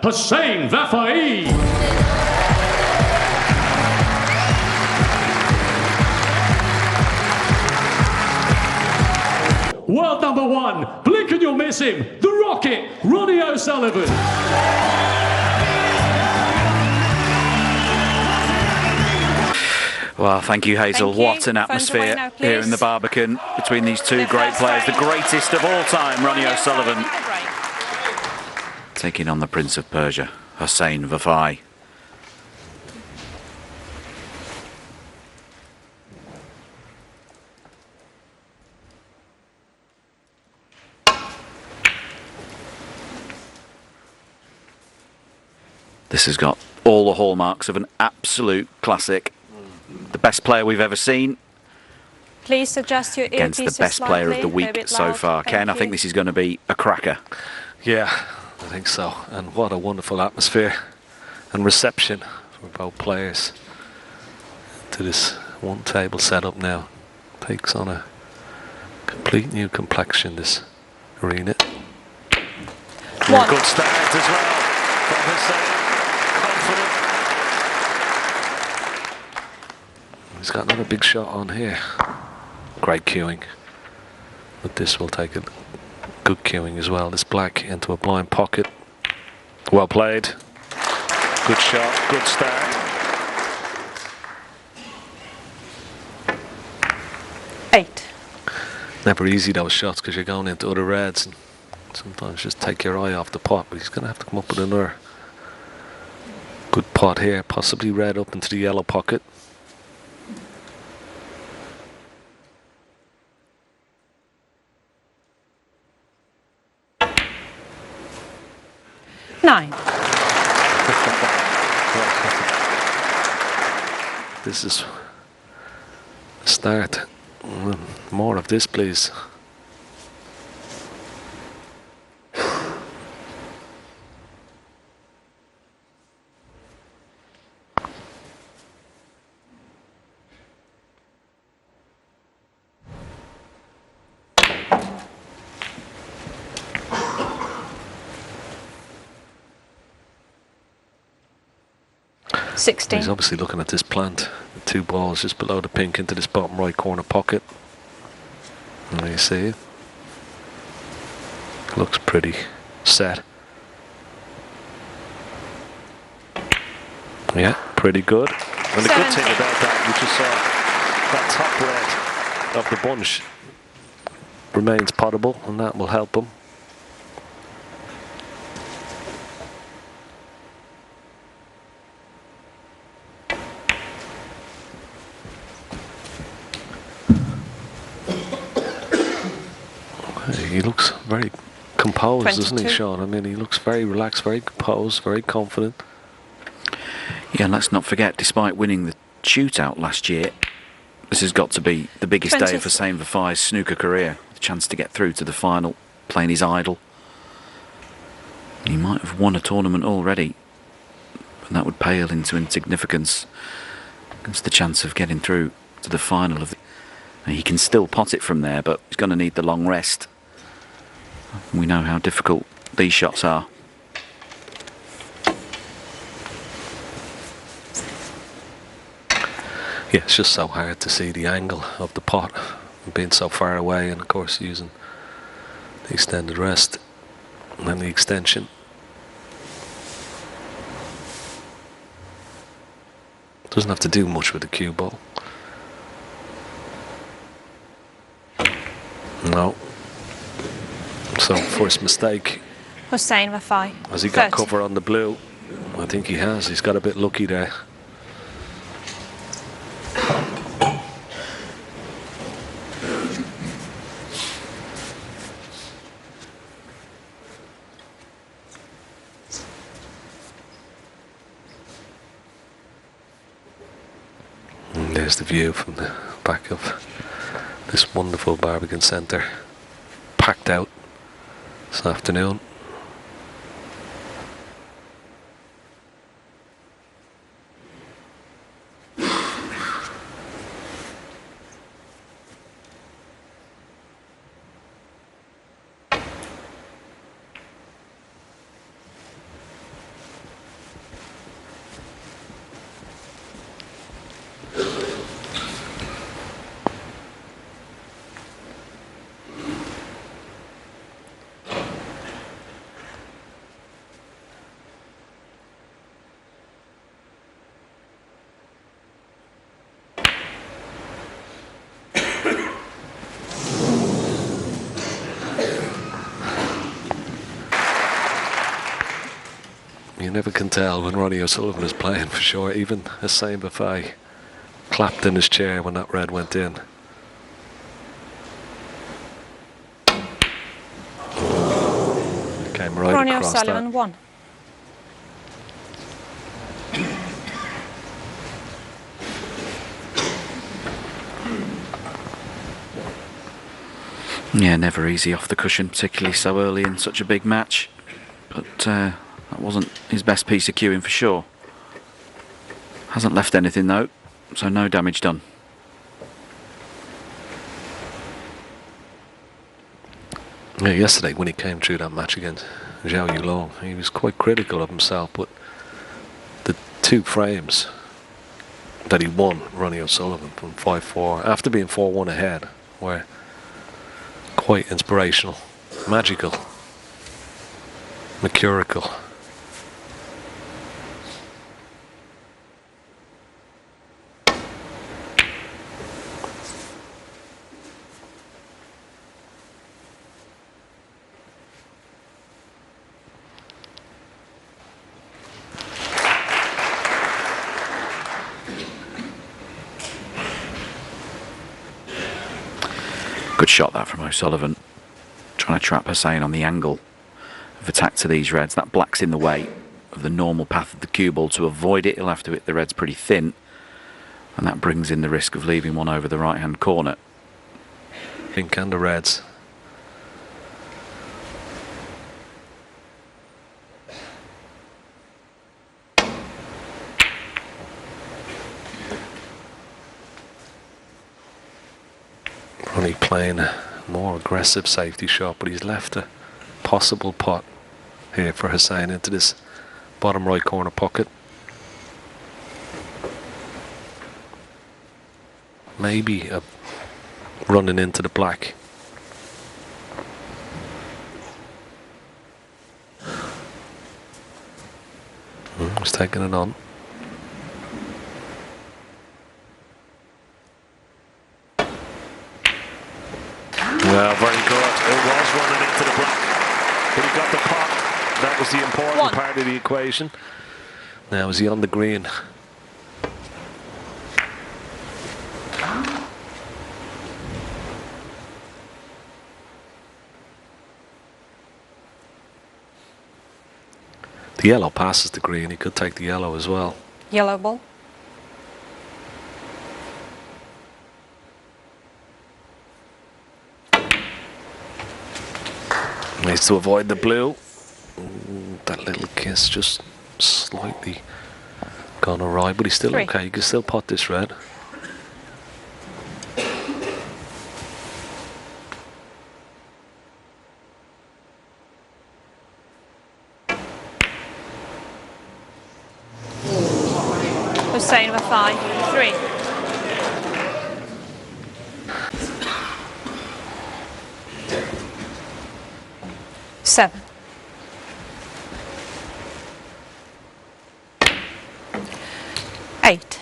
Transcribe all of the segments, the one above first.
Hossein Vafaei. World number 1, blink and you'll miss him, the Rocket, Ronnie O'Sullivan. Well, thank you, Hazel. What an atmosphere here in the Barbican between these two great players. The greatest of all time, Ronnie O'Sullivan, taking on the Prince of Persia, Hossein Vafaei. This has got all the hallmarks of an absolute classic. The best player we've ever seen. Please adjust your against the best player of the week so far. Ken, I think this is going to be a cracker. Yeah, I think so. And what a wonderful atmosphere and reception for both players to this one table setup now. Takes on a complete new complexion, this arena. Good start as well from Hossein. He's got another big shot on here. Great cueing. But this will take a good cueing as well. This black into a blind pocket. Well played. Good shot, good start. 8. Never easy those shots because you're going into other reds and sometimes just take your eye off the pot, but he's going to have to come up with another good pot here, possibly red up into the yellow pocket. This is a start. More of this, please. He's obviously looking at this plant. The 2 balls just below the pink into this bottom right corner pocket. And there you see it. Looks pretty set. Yeah, pretty good. And the good thing about that, you just saw that top red of the bunch remains potable, and that will help him. He looks very composed, 22. Doesn't he, Sean? I mean, he looks very relaxed, very composed, very confident. Yeah, and let's not forget, despite winning the shootout last year, this has got to be the biggest day of Hossein Vafaei's snooker career. The chance to get through to the final, playing his idol. He might have won a tournament already, but that would pale into insignificance against the chance of getting through to the final of the... He can still pot it from there, but he's going to need the long rest. We know how difficult these shots are. Yeah, it's just so hard to see the angle of the pot being so far away, and of course using the extended rest and then the extension. Doesn't have to do much with the cue ball. No. So first mistake. Hossein Vafaei. Has he got cover on the blue? I think he has. He's got a bit lucky there. And there's the view from the back of this wonderful Barbican Centre. Packed out this afternoon. You never can tell when Ronnie O'Sullivan is playing, for sure. Even Hossein Vafaei clapped in his chair when that red went in. Came right Ronnie across O'Sullivan that. 1. Yeah, never easy off the cushion, particularly so early in such a big match. But that wasn't his best piece of cueing for sure. Hasn't left anything though, so no damage done. Yeah, yesterday when he came through that match against Zhou Yuelong, he was quite critical of himself, but the 2 frames that he won Ronnie O'Sullivan from 5-4 after being 4-1 ahead were quite inspirational, magical, mercurical. Good shot that from O'Sullivan. Trying to trap Hossein on the angle of attack to these reds. That black's in the way of the normal path of the cue ball. To avoid it, he'll have to hit the reds pretty thin. And that brings in the risk of leaving one over the right-hand corner. Pink and the reds. Ronnie playing a more aggressive safety shot, but he's left a possible pot here for Hossein into this bottom right corner pocket. Maybe a running into the black. He's taking it on. Well, very good. It was running into the black, but he got the pot. That was the important part of the equation. Now, is he on the green? The yellow passes the green. He could take the yellow as well. Yellow ball. Needs to avoid the blue. That little kiss just slightly gone awry, but he's still 3. okay. You can still pot this red. Hossein Vafaei 3. Seven. 8.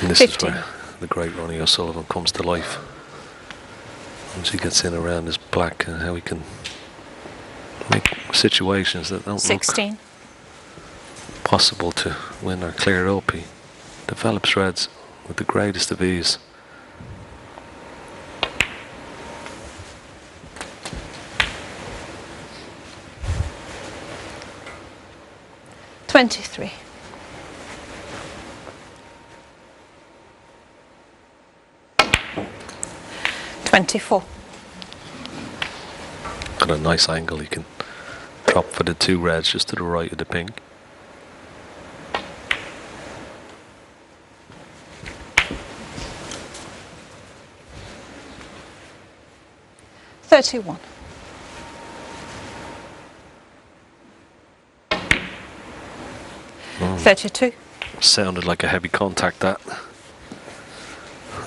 And this 15. is where the great Ronnie O'Sullivan comes to life. Once he gets in around this black and how he can make situations that don't 16. look possible to win or clear up. He develops reds with the greatest of ease. $23. $24. Got a nice angle. He can drop for the 2 reds just to the right of the pink. $31. $32. Sounded like a heavy contact, that.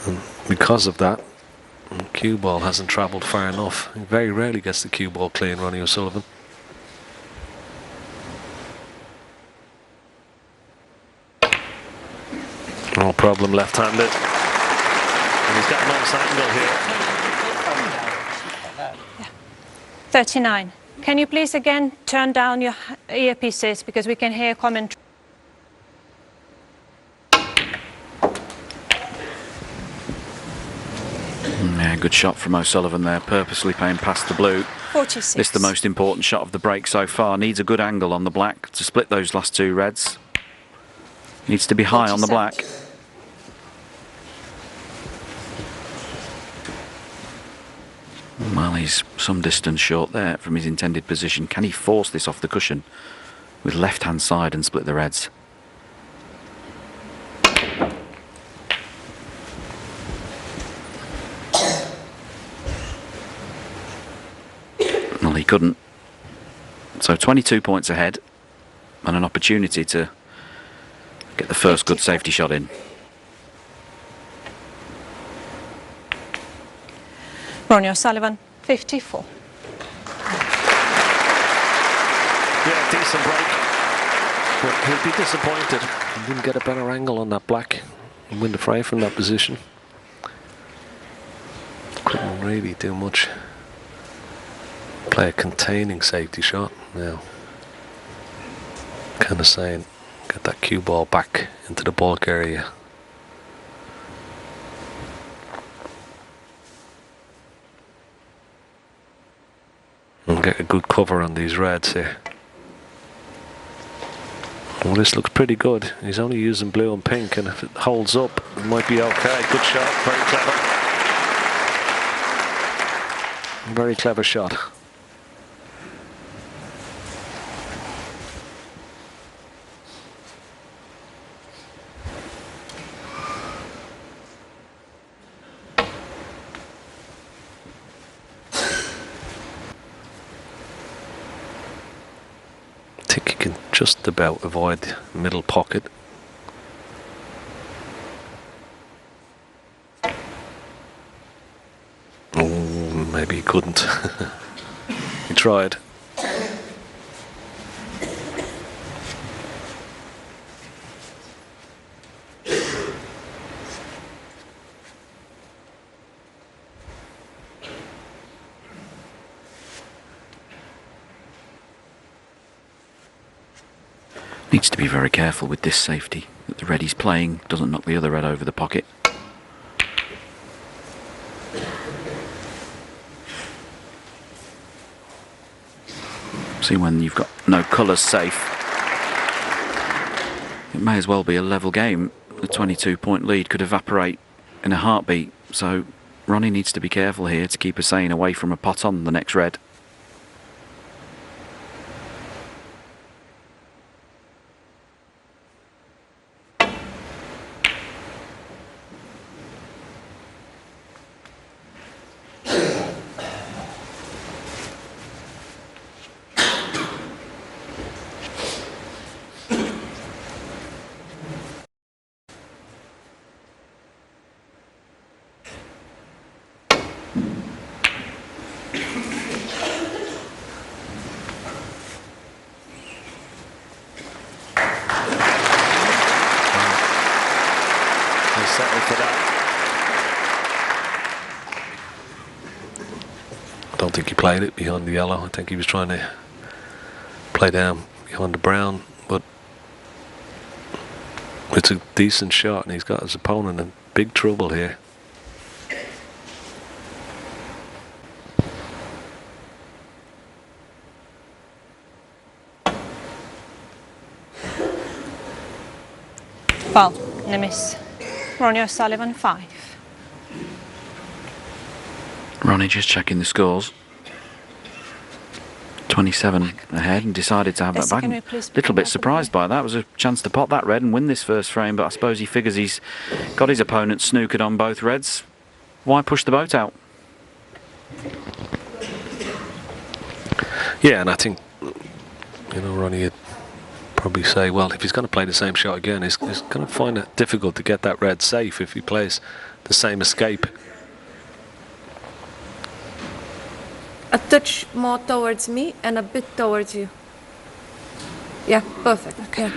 And because of that, the cue ball hasn't travelled far enough. He very rarely gets the cue ball clean, Ronnie O'Sullivan. No problem, left-handed. And he's got a nice angle here. 39. Can you please again turn down your earpieces because we can hear commentary. Yeah, good shot from O'Sullivan there, purposely playing past the blue. 46. This is the most important shot of the break so far. Needs a good angle on the black to split those last two reds. Needs to be high on the black. Well, he's some distance short there from his intended position. Can he force this off the cushion with left-hand side and split the reds? Well, he couldn't. So 22 points ahead and an opportunity to get the first good safety shot in. Ronnie O'Sullivan, 54. Yeah, decent break. But he'll be disappointed. He didn't get a better angle on that black and win the fray from that position. Couldn't really do much. Play a containing safety shot now. Kind of saying, get that cue ball back into the bulk area. And get a good cover on these reds here. Well, this looks pretty good. He's only using blue and pink, and if it holds up, it might be okay. Good shot, very clever. Very clever shot. I think he can just about avoid the middle pocket. Oh, maybe he couldn't. He tried. Needs to be very careful with this safety, that the red he's playing doesn't knock the other red over the pocket. See, when you've got no colours safe, it may as well be a level game. The 22-point lead could evaporate in a heartbeat, so Ronnie needs to be careful here to keep Hossein away from a pot on the next red. I don't think he played it behind the yellow. I think he was trying to play down behind the brown, but it's a decent shot and he's got his opponent in big trouble here. Well, a miss. Ronnie O'Sullivan, 5. Ronnie just checking the scores. 27 ahead and decided to have that back. Little bit surprised by that. It was a chance to pot that red and win this first frame, but I suppose he figures he's got his opponent snookered on both reds. Why push the boat out? Yeah, and I think, you know, Ronnie would probably say, well, if he's going to play the same shot again, he's going to find it difficult to get that red safe if he plays the same escape. A touch more towards me and a bit towards you. Yeah, perfect. Okay.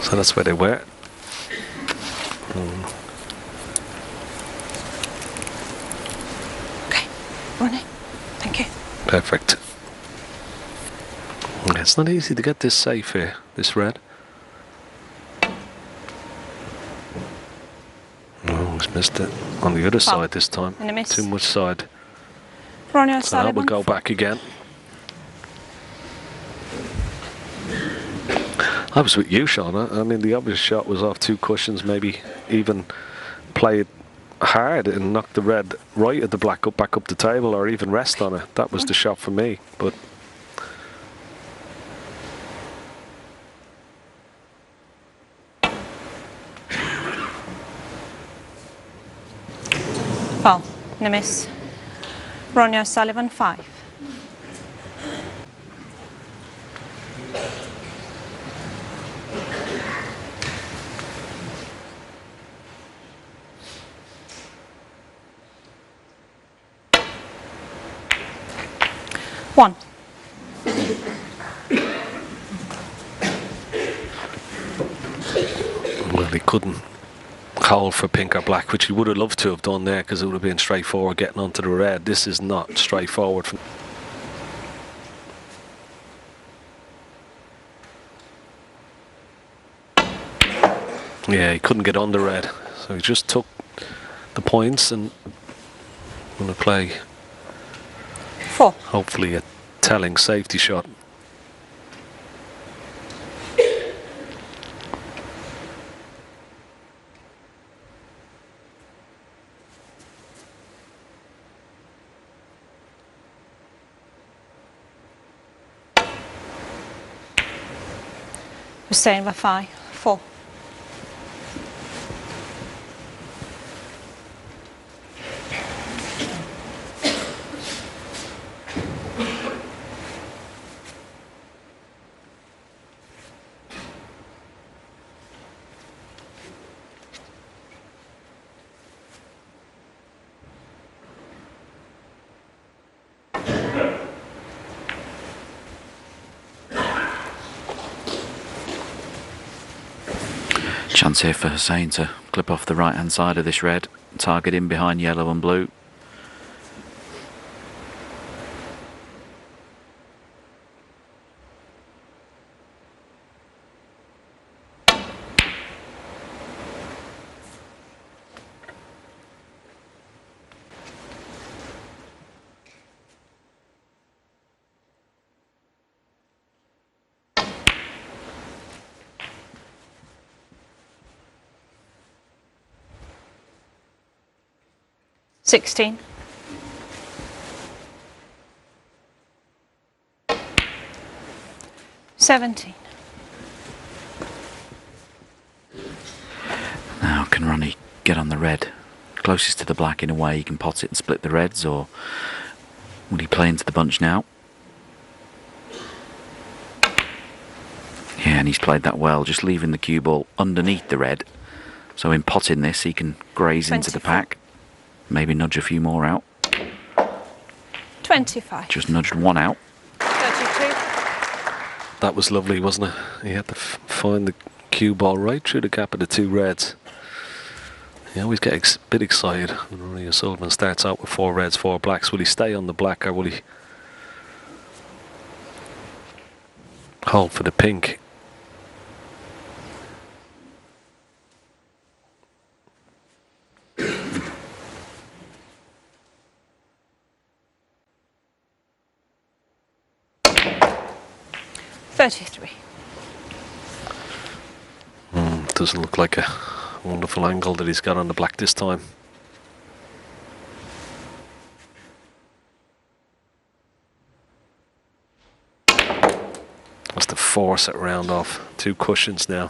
So that's where they were. Okay, Ronnie, thank you. Perfect. It's not easy to get this safe here, this red. Oh, he's missed it on the other side this time. And a miss. Too much side. Ronnie So that O'Sullivan. will go back again. I was with you, Sean. I mean, the obvious shot was off 2 cushions, maybe even play it hard and knock the red right at the black up back up the table, or even rest on it. That was the shot for me. But Foul and a miss. Ronnie O'Sullivan 5. One. well, he couldn't hold for pink or black, which he would have loved to have done there, because it would have been straightforward getting onto the red. This is not straightforward. Yeah, he couldn't get on the red, so he just took the points and going to play 4. hopefully a telling safety shot. Hossein Vafaei 4. Chance here for Hossein to clip off the right hand side of this red, target in behind yellow and blue. Sixteen. Seventeen. Now can Ronnie get on the red closest to the black in a way he can pot it and split the reds, or would he play into the bunch now? Yeah, and he's played that well, just leaving the cue ball underneath the red, so in potting this he can graze into the 24. pack, maybe nudge a few more out. 25. Just nudged one out. 32. That was lovely, wasn't it? He had to find the cue ball right through the gap of the 2 reds. You always get a bit excited when Ronnie O'Sullivan starts out with 4 reds, 4 blacks. Will he stay on the black, or will he hold for the pink? Doesn't look like a wonderful angle that he's got on the black this time. Has to force it round off 2 cushions now.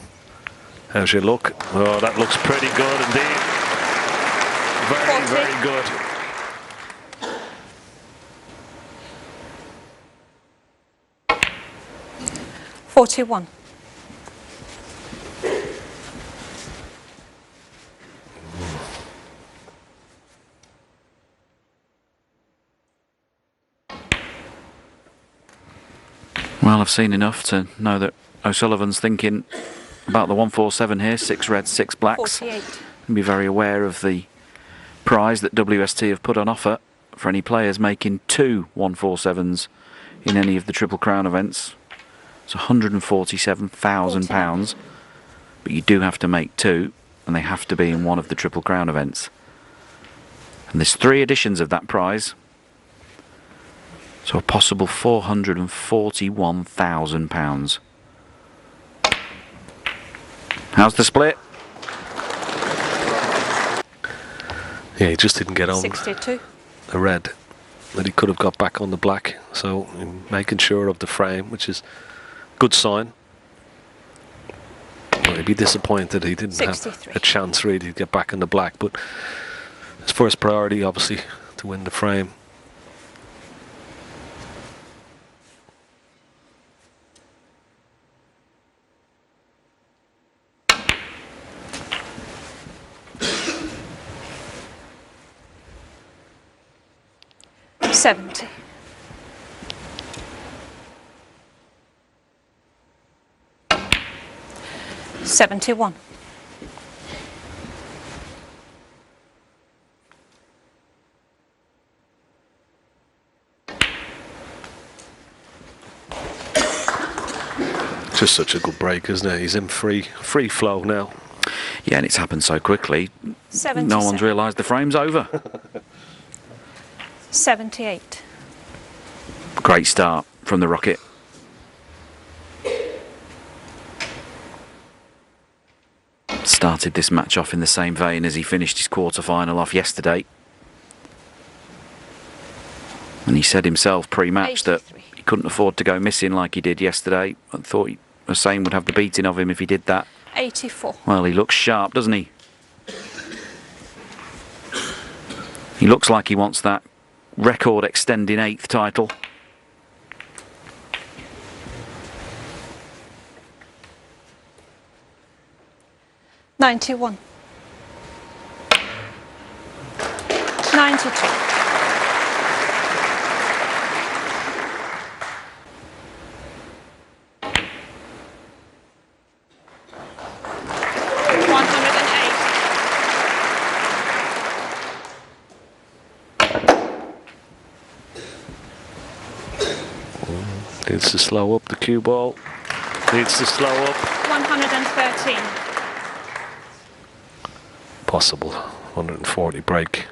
How's your look? Oh, that looks pretty good indeed. Very, 40. very good. Forty-one. Well, I've seen enough to know that O'Sullivan's thinking about the 147 here, 6 reds, 6 blacks. 48. And be very aware of the prize that WST have put on offer for any players making 2 147s in any of the Triple Crown events. It's £147,000, but you do have to make 2, and they have to be in one of the Triple Crown events. And there's 3 editions of that prize, so a possible £441,000. How's the split? Yeah, he just didn't get on 62. the red that he could have got back on the black. So making sure of the frame, which is a good sign. Well, he'd be disappointed he didn't 63. have a chance really to get back on the black. But his first priority, obviously, to win the frame. $70. $71. Just such a good break, isn't it? He's in free flow now. Yeah, and it's happened so quickly. 77. No one's realised the frame's over. 78. Great start from the Rocket. Started this match off in the same vein as he finished his quarter-final off yesterday. And he said himself pre-match that he couldn't afford to go missing like he did yesterday. I thought Hossein would have the beating of him if he did that. 84. Well, he looks sharp, doesn't he? He looks like he wants that record extending 8th title. $91. 92. Needs to slow up the cue ball. Needs to slow up. 113. Possible 140 break.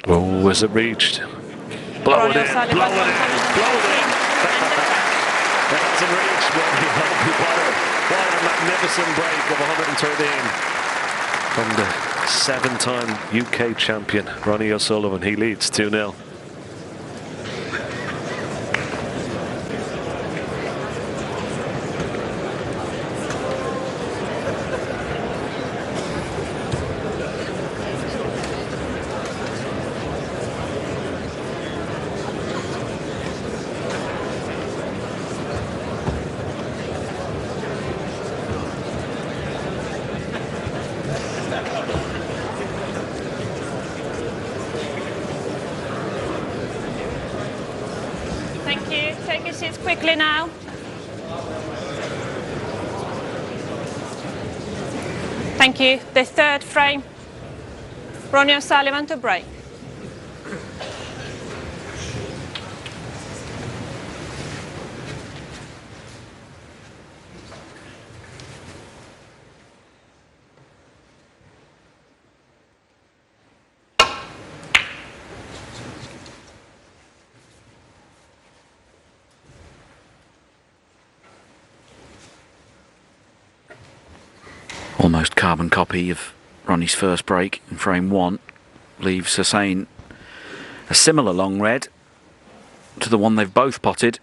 Oh, is it reached? Blow it in, blow it in, blow it in. It hasn't reached, but what a magnificent break of 113 from the 7-time UK champion, Ronnie O'Sullivan. He leads 2-0. Thank you. Take your seats quickly now. Thank you. The 3rd frame. Ronnie O'Sullivan to break. Almost carbon copy of Ronnie's first break in frame 1. Leaves Hossein a similar long red to the one they've both potted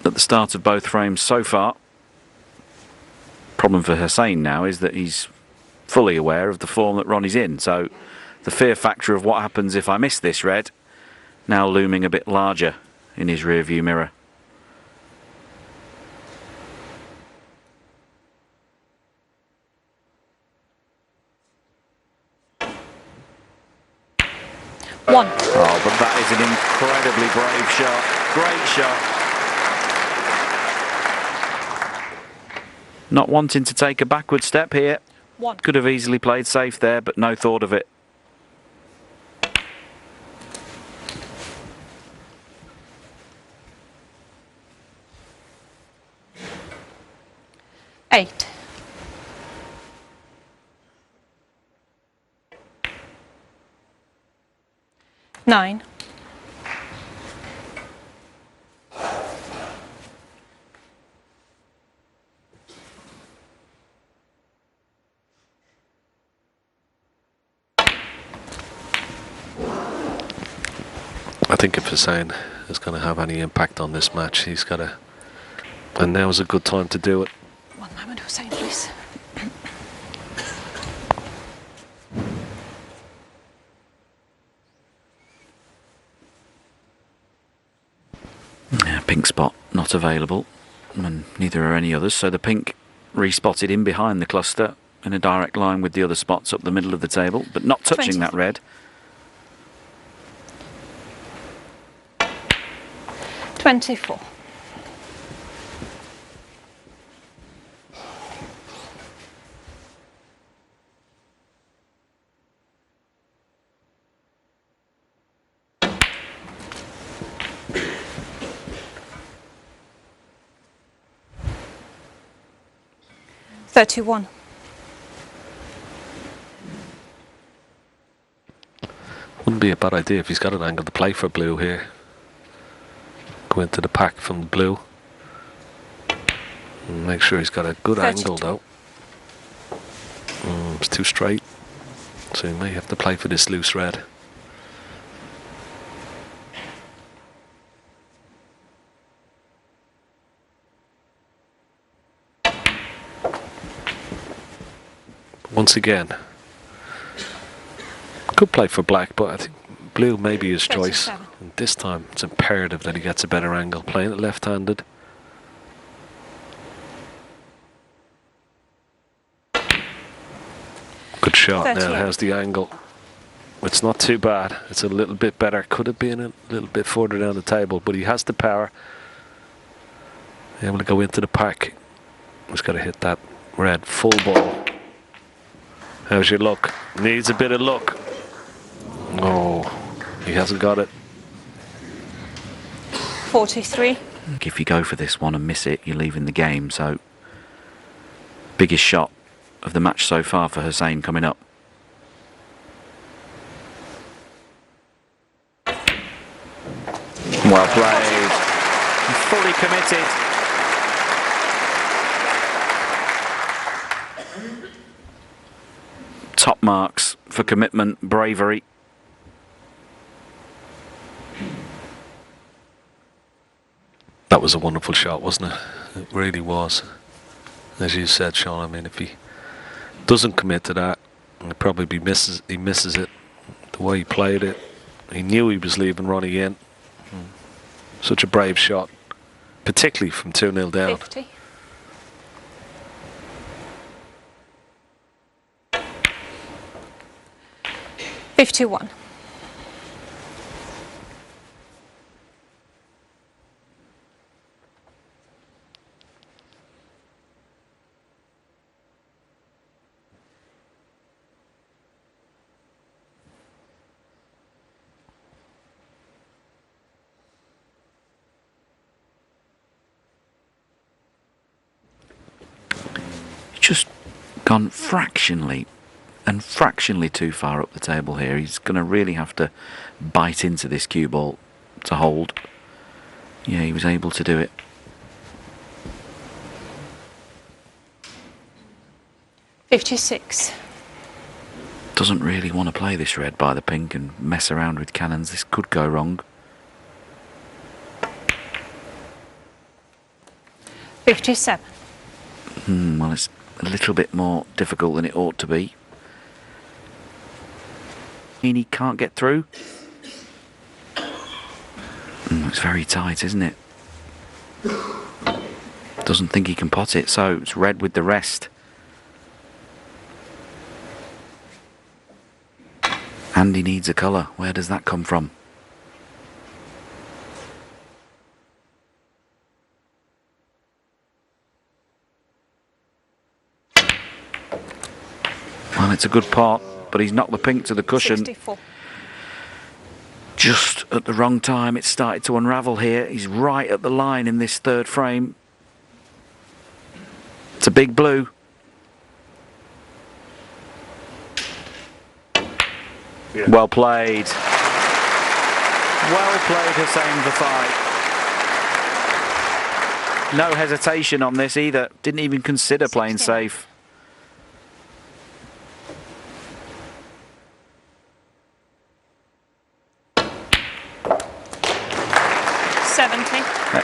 at the start of both frames so far. Problem for Hossein now is that he's fully aware of the form that Ronnie's in, so the fear factor of what happens if I miss this red now looming a bit larger in his rear view mirror. One. Oh, but that is an incredibly brave shot. Great shot. Not wanting to take a backward step here. 1. Could have easily played safe there, but no thought of it. Eight. 9. I think if Hossein is going to have any impact on this match, he's got to. And now is a good time to do it. 1 moment, Hossein, please. Yeah, pink spot not available, and neither are any others, so the pink respotted in behind the cluster in a direct line with the other spots up the middle of the table, but not touching that red. 24. $31. Wouldn't be a bad idea if he's got an angle to play for blue here. Go into the pack from the blue. And make sure he's got a good 32. angle though. It's too straight. So he may have to play for this loose red. Once again, could play for black, but I think blue may be his choice. 37. And this time it's imperative that he gets a better angle. Playing it left-handed. Good shot. 38. Now how's the angle? It's not too bad. It's a little bit better. Could have been a little bit further down the table, but he has the power. Able to go into the pack. He's got to hit that red full ball. How's your luck? Needs a bit of luck. Oh, he hasn't got it. 43. If you go for this one and miss it, you're leaving the game, so biggest shot of the match so far for Hossein coming up. Well played. Fully committed. Top marks for commitment, bravery. That was a wonderful shot, wasn't it? It really was. As you said, Sean, I mean, if he doesn't commit to that, he probably misses it. The way he played it, he knew he was leaving Ronnie in. Such a brave shot, particularly from 2-0 down. 50. $51. Just gone fractionally too far up the table here. He's going to really have to bite into this cue ball to hold. Yeah, he was able to do it. $56. Doesn't really want to play this red by the pink and mess around with cannons. This could go wrong. 57. Well, it's a little bit more difficult than it ought to be. He can't get through. It's very tight, isn't it? Doesn't think he can pot it, so it's red with the rest. And he needs a colour. Where does that come from? It's a good pot, but he's knocked the pink to the cushion 64. just at the wrong time. It started to unravel here. He's right at the line in this third frame. It's a big blue. Yeah. Well played. Well played, Hossein Vafaei. No hesitation on this either. Didn't even consider playing 69. safe.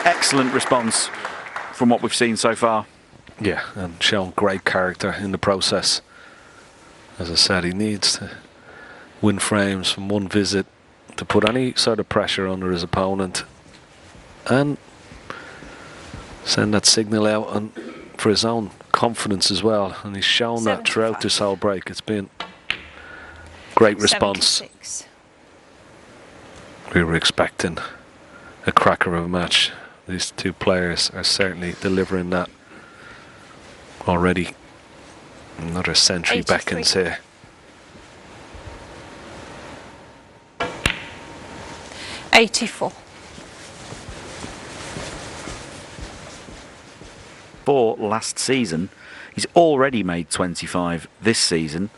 Excellent response from what we've seen so far. Yeah, and shown great character in the process. As I said, he needs to win frames from one visit to put any sort of pressure under his opponent and send that signal out and for his own confidence as well. And he's shown that throughout this whole break. It's been great response. 76. We were expecting a cracker of a match. These two players are certainly delivering that already. Another century 83. beckons here. $84. For last season, he's already made 25 this season.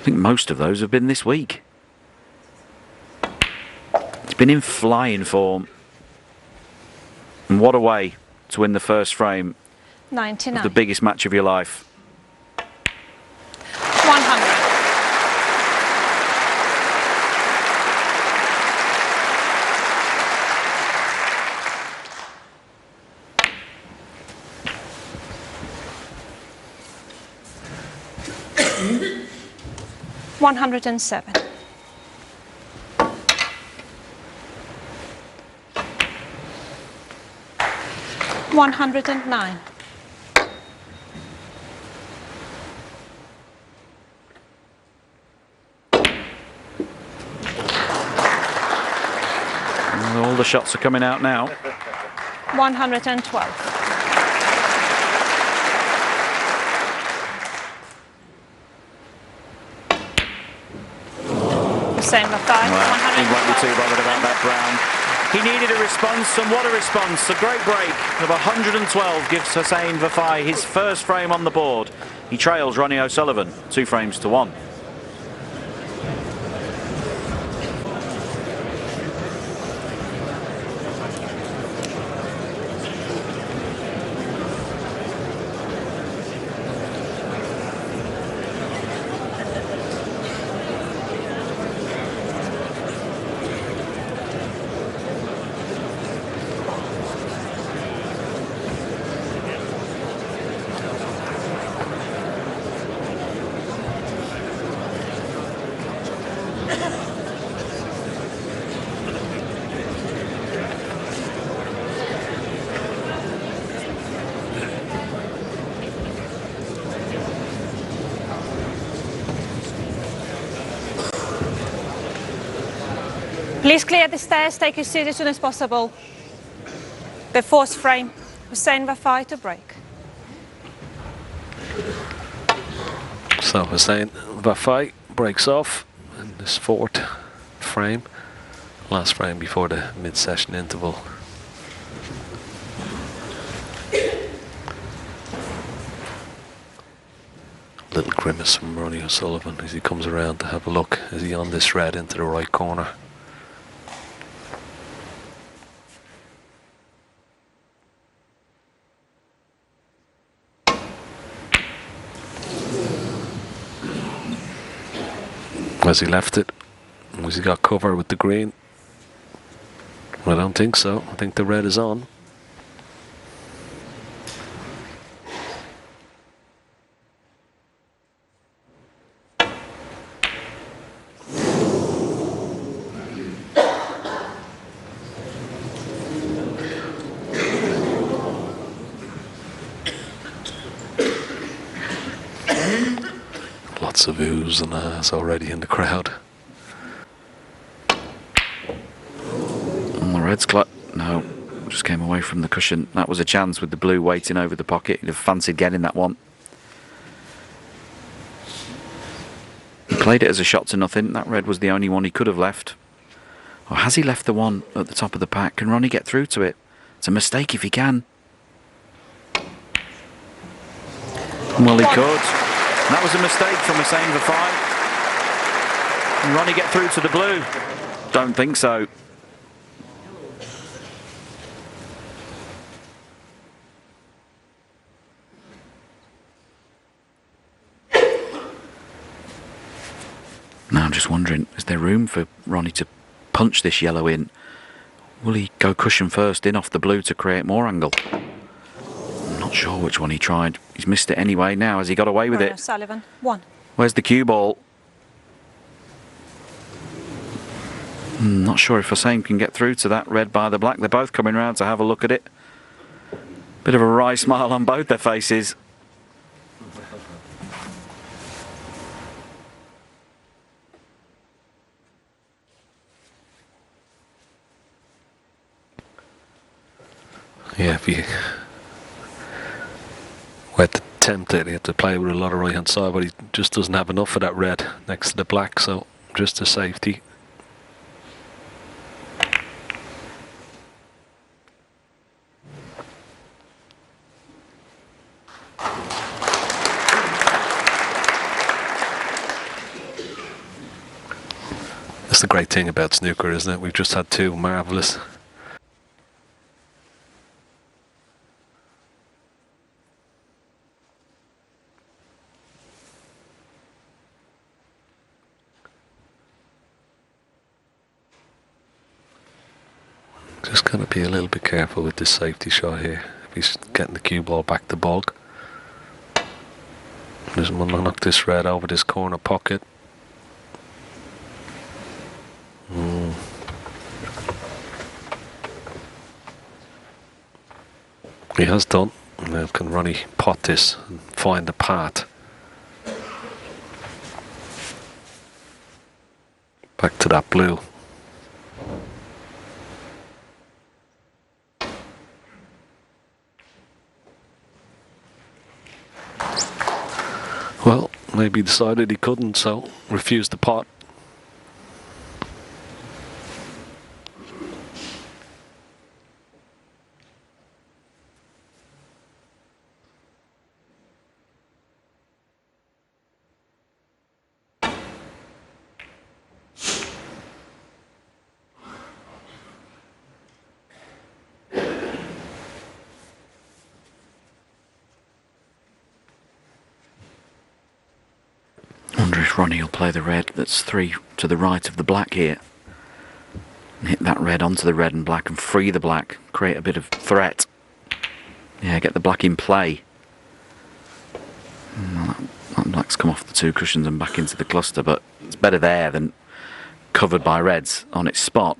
I think most of those have been this week. He's been in flying form. And what a way to win the first frame 99. of the biggest match of your life. 100. $107. 109. And all the shots are coming out now. 112. Hossein Vafaei. Well, he won't be 112. too bothered about that brown. He needed a response, and what a response. A great break of 112 gives Hossein Vafaei his first frame on the board. He trails Ronnie O'Sullivan 2 frames to 1. Please clear the stairs, take your seat as soon as possible. The fourth frame, Hossein Vafaei to break. So Hossein Vafaei breaks off in this fourth frame. Last frame before the mid-session interval. Little grimace from Ronnie O'Sullivan as he comes around to have a look. Is he on this red into the right corner? Has he left it? Has he got cover with the green? I don't think so. I think the red is on. Lots of oohs and ahs already in the crowd. And the red's no, just came away from the cushion. That was a chance with the blue waiting over the pocket. He'd have fancied getting that one. Played it as a shot to nothing. That red was the only one he could have left. Or has he left the one at the top of the pack? Can Ronnie get through to it? It's a mistake if he can. Well, he could. That was a mistake from Hossein Vafaei. Can Ronnie get through to the blue? Don't think so. Now I'm just wondering, is there room for Ronnie to punch this yellow in? Will he go cushion first in off the blue to create more angle? I'm not sure which one he tried. He's missed it anyway now. Has he got away with it? Osullivan, 1. Where's the cue ball? Not sure if Hossein can get through to that red by the black. They're both coming round to have a look at it. Bit of a wry smile on both their faces. Yeah, if you were tempted, he had to play with a lot of right hand side, but he just doesn't have enough of that red next to the black, so just a safety. That's the great thing about snooker, isn't it? We've just had two marvellous. Just going to be a little bit careful with this safety shot here. If he's getting the cue ball back to bulk. Doesn't want to knock this red over this corner pocket. He has done. Now can Ronnie pot this and find the path back to that blue. Well, maybe he decided he couldn't, so refused the pot. Wonder if Ronnie will play the red that's 3 to the right of the black here. And hit that red onto the red and black and free the black. Create a bit of threat. Yeah, get the black in play. Well, that black's come off the 2 cushions and back into the cluster, but it's better there than covered by reds on its spot.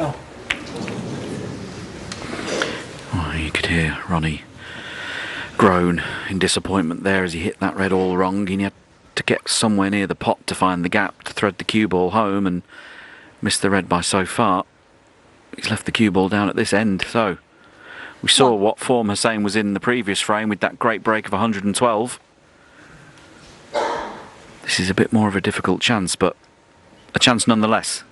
Oh, you could hear Ronnie groan in disappointment there as he hit that red all wrong. He had to get somewhere near the pot to find the gap to thread the cue ball home and missed the red by so far. He's left the cue ball down at this end, so we saw what form Hossein was in the previous frame with that great break of 112. This is a bit more of a difficult chance, but a chance nonetheless.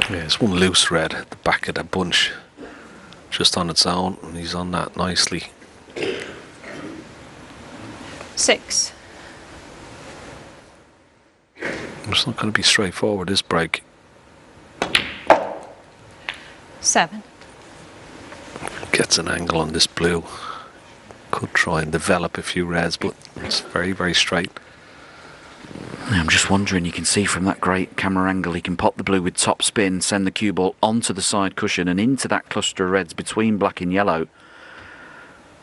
Yeah, it's one loose red at the back of the bunch, just on its own, and he's on that nicely. 6. It's not going to be straightforward, this break. 7. Gets an angle on this blue. Could try and develop a few reds, but it's very, very straight. I'm just wondering, you can see from that great camera angle he can pop the blue with top spin, send the cue ball onto the side cushion and into that cluster of reds between black and yellow.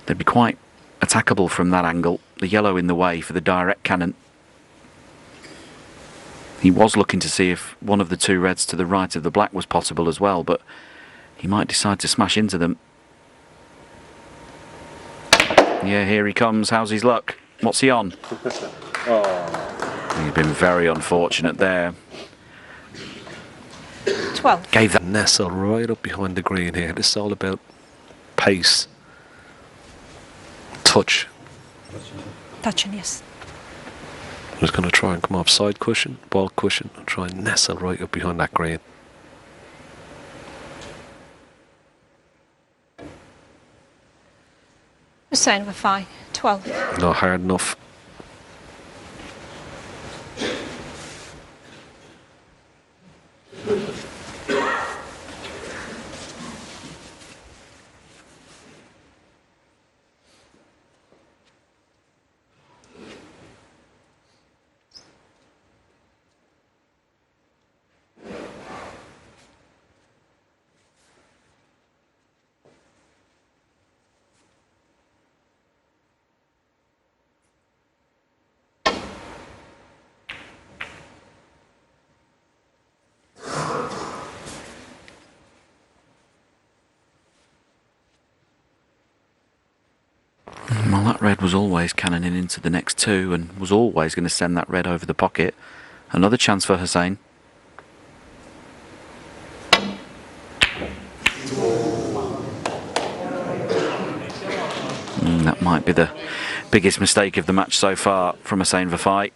They'd be quite attackable from that angle. The yellow in the way for the direct cannon. He was looking to see if one of the two reds to the right of the black was possible as well, but he might decide to smash into them. Yeah, here he comes. How's his luck? What's he on? He's been very unfortunate there. 12. Gave that. Nestle right up behind the green here. This is all about pace, touch. Touching, yes. Just going to try and come off side cushion, ball cushion, and try and nestle right up behind that green. Hossein Vafaei, 12. Not hard enough. Well, that red was always cannoning into the next two and was always going to send that red over the pocket. Another chance for Hossein. That might be the biggest mistake of the match so far from Hossein Vafaei.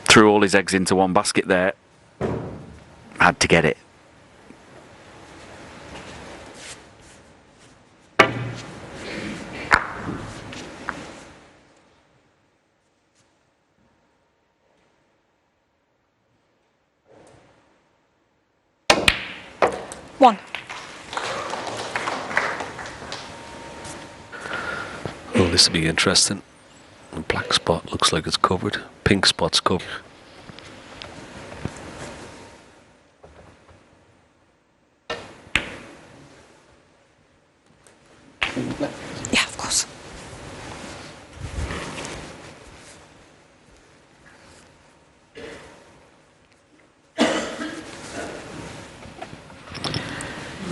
Threw all his eggs into one basket there. Had to get it. One. Oh, this will be interesting. The black spot looks like it's covered. Pink spot's covered. Yeah, of course.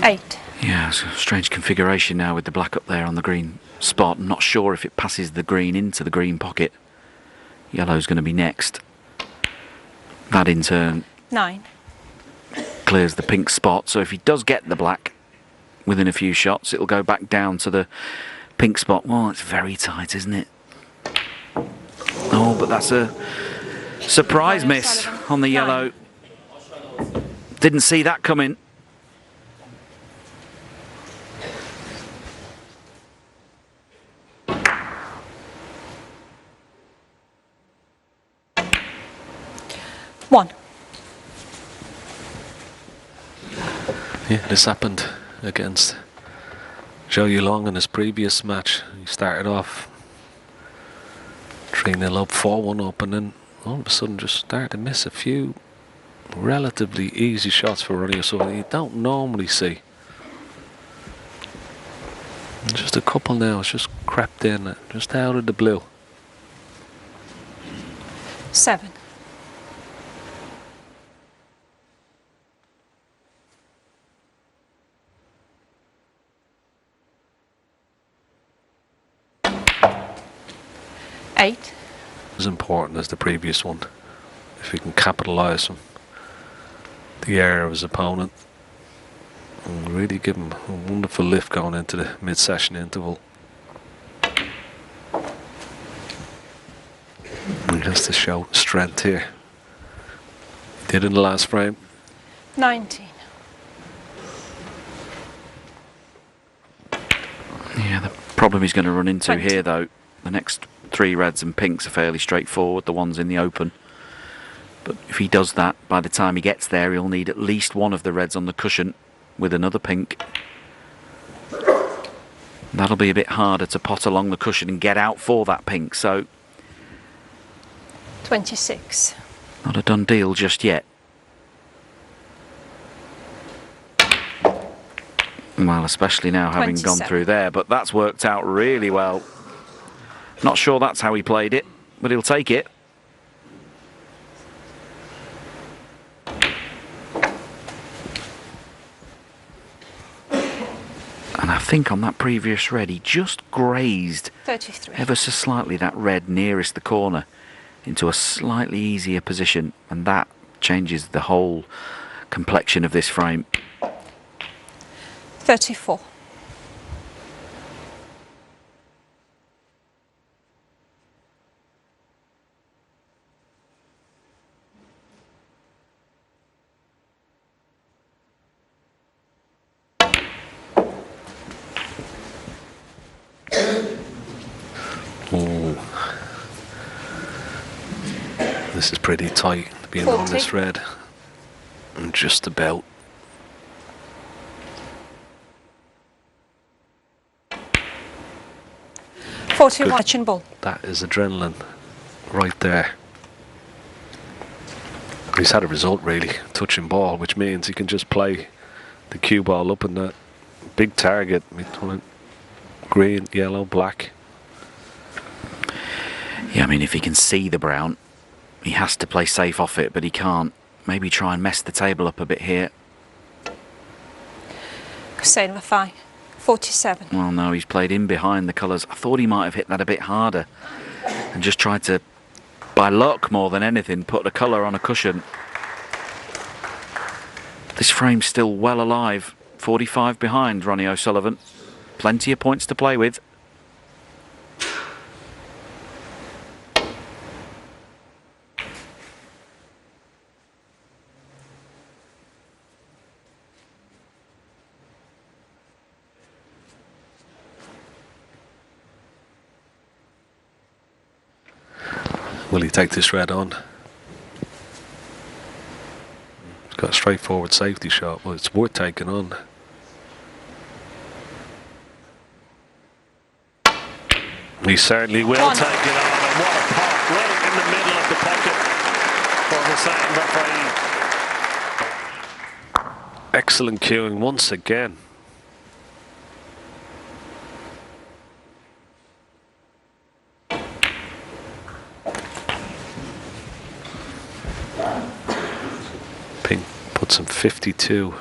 Eight. Yeah, it's a strange configuration now with the black up there on the green spot. I'm not sure if it passes the green into the green pocket. Yellow's going to be next. That in turn 9. clears the pink spot, so if he does get the black within a few shots, it'll go back down to the pink spot. Well, it's very tight, isn't it? Oh, but that's a surprise miss on the yellow. Didn't see that coming. One. Yeah, this happened against Zhou Yuelong in his previous match. He started off 3-0 up, 4-1 up, and then all of a sudden just started to miss a few relatively easy shots for Ronnie, so you don't normally see. And just a couple now, it's just crept in, just out of the blue. 7. Eight. As important as the previous one. If he can capitalise on the error of his opponent and really give him a wonderful lift going into the mid-session interval. He has to show strength here. He did in the last frame. 19. Yeah, the problem he's going to run into 20. here, though, the next 3 reds and pinks are fairly straightforward, the ones in the open. But if he does that, by the time he gets there, he'll need at least one of the reds on the cushion with another pink. That'll be a bit harder to pot along the cushion and get out for that pink, so 26. not a done deal just yet. Well, especially now having gone 27. through there, but that's worked out really well. Not sure that's how he played it, but he'll take it. think on that previous red he just grazed 33. ever so slightly that red nearest the corner into a slightly easier position, and that changes the whole complexion of this frame. 34. Ooh. This is pretty tight, being on this red. And just about. Watching ball. That is adrenaline right there. He's had a result really, touching ball, which means he can just play the cue ball up in that big target. Green, yellow, black. Yeah, I mean, if he can see the brown, he has to play safe off it, but he can't. Maybe try and mess the table up a bit here. Hossein Vafaei, 47. Well, no, he's played in behind the colours. I thought he might have hit that a bit harder and just tried to, by luck more than anything, put the colour on a cushion. This frame's still well alive. 45 behind Ronnie O'Sullivan. Plenty of points to play with. Will he take this red on? He's got a straightforward safety shot. Well, it's worth taking on. He certainly will take it on. And what a pot right in the middle of the pocket for Hossein Vafaei. Excellent cueing once again. Pink puts him 52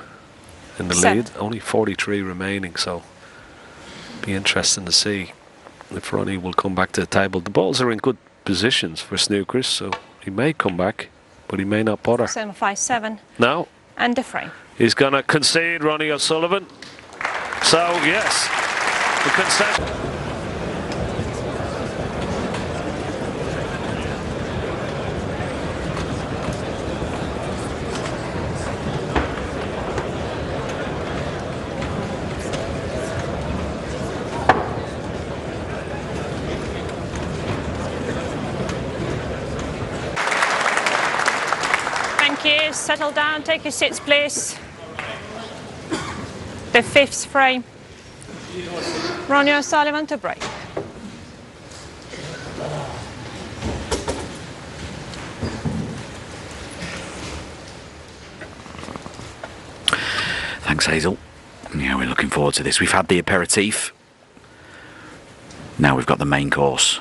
in the lead. Only 43 remaining, so be interesting to see if Ronnie will come back to the table. The balls are in good positions for snookers, so he may come back, but he may not bother. 757. No. And the frame. He's going to concede, Ronnie O'Sullivan. So, yes, the concession. Settle down, take your seats, please. The fifth frame. Ronnie O'Sullivan to break. Thanks, Hazel. Yeah, we're looking forward to this. We've had the aperitif. Now we've got the main course.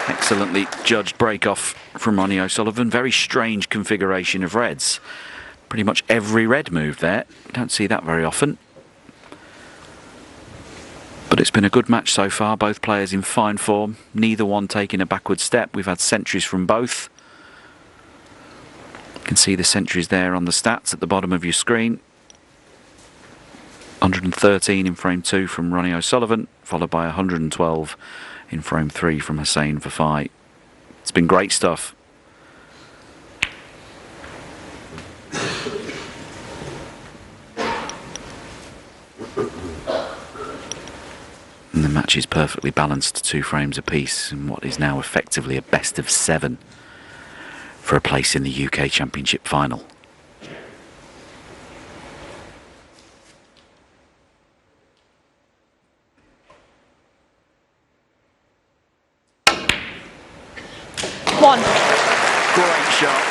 Excellently judged break-off from Ronnie O'Sullivan. Very strange configuration of reds. Pretty much every red moved there. Don't see that very often. But it's been a good match so far. Both players in fine form. Neither one taking a backward step. We've had centuries from both. You can see the centuries there on the stats at the bottom of your screen. 113 in frame 2 from Ronnie O'Sullivan, followed by 112 in frame 3 from Hossein Vafaei. It's been great stuff. And the match is perfectly balanced, 2 frames apiece, in what is now effectively a best of 7 for a place in the UK Championship final. Great shot.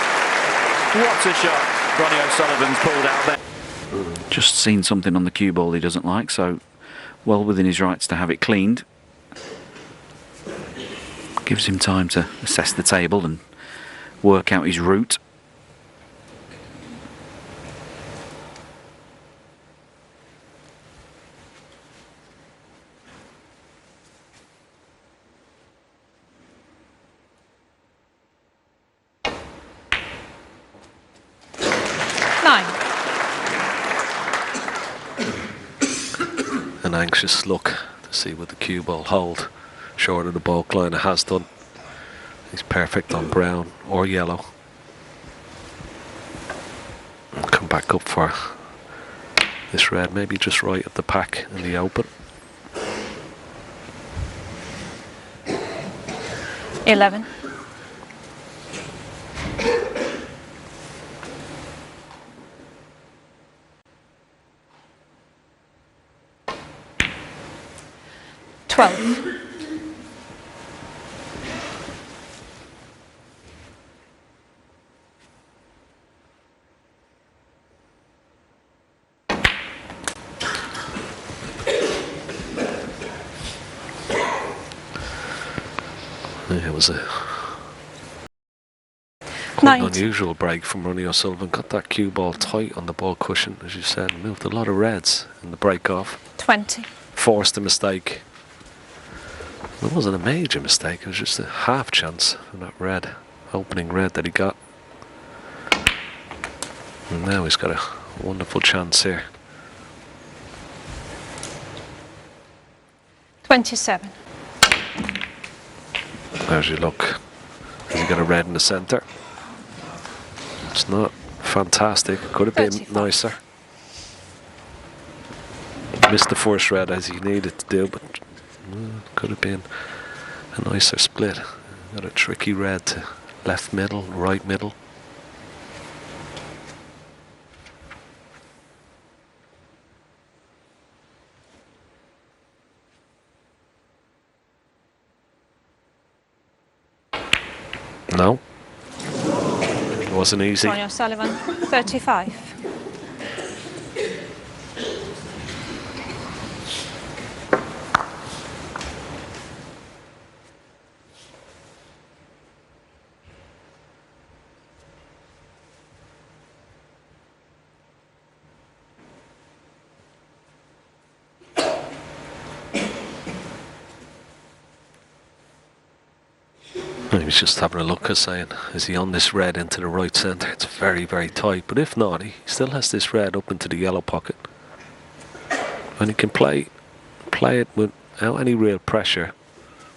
What a shot Ronnie O'Sullivan's pulled out there. Just seen something on the cue ball he doesn't like, so well within his rights to have it cleaned. Gives him time to assess the table and work out his route. An anxious look to see what the cue ball hold short of the baulk line. It has done. He's perfect on brown or yellow. Come back up for this red, maybe just right at the pack in the open. 11. It was a quite an unusual break from Ronnie O'Sullivan. Got that cue ball tight on the ball cushion, as you said, and moved a lot of reds in the break off. 20. Forced a mistake. It wasn't a major mistake, it was just a half chance in that red, opening red that he got. And now he's got a wonderful chance here. 27. How's your luck? Has he got a red in the centre? It's not fantastic. Could have been 35. nicer. Missed the first red as he needed to do, but could have been a nicer split. Got a tricky red to left middle, right middle. No, it wasn't easy. Ronnie O'Sullivan, 35. He was just having a look, saying, is he on this red into the right centre? It's very, very tight, but if not, he still has this red up into the yellow pocket. And he can play it without any real pressure.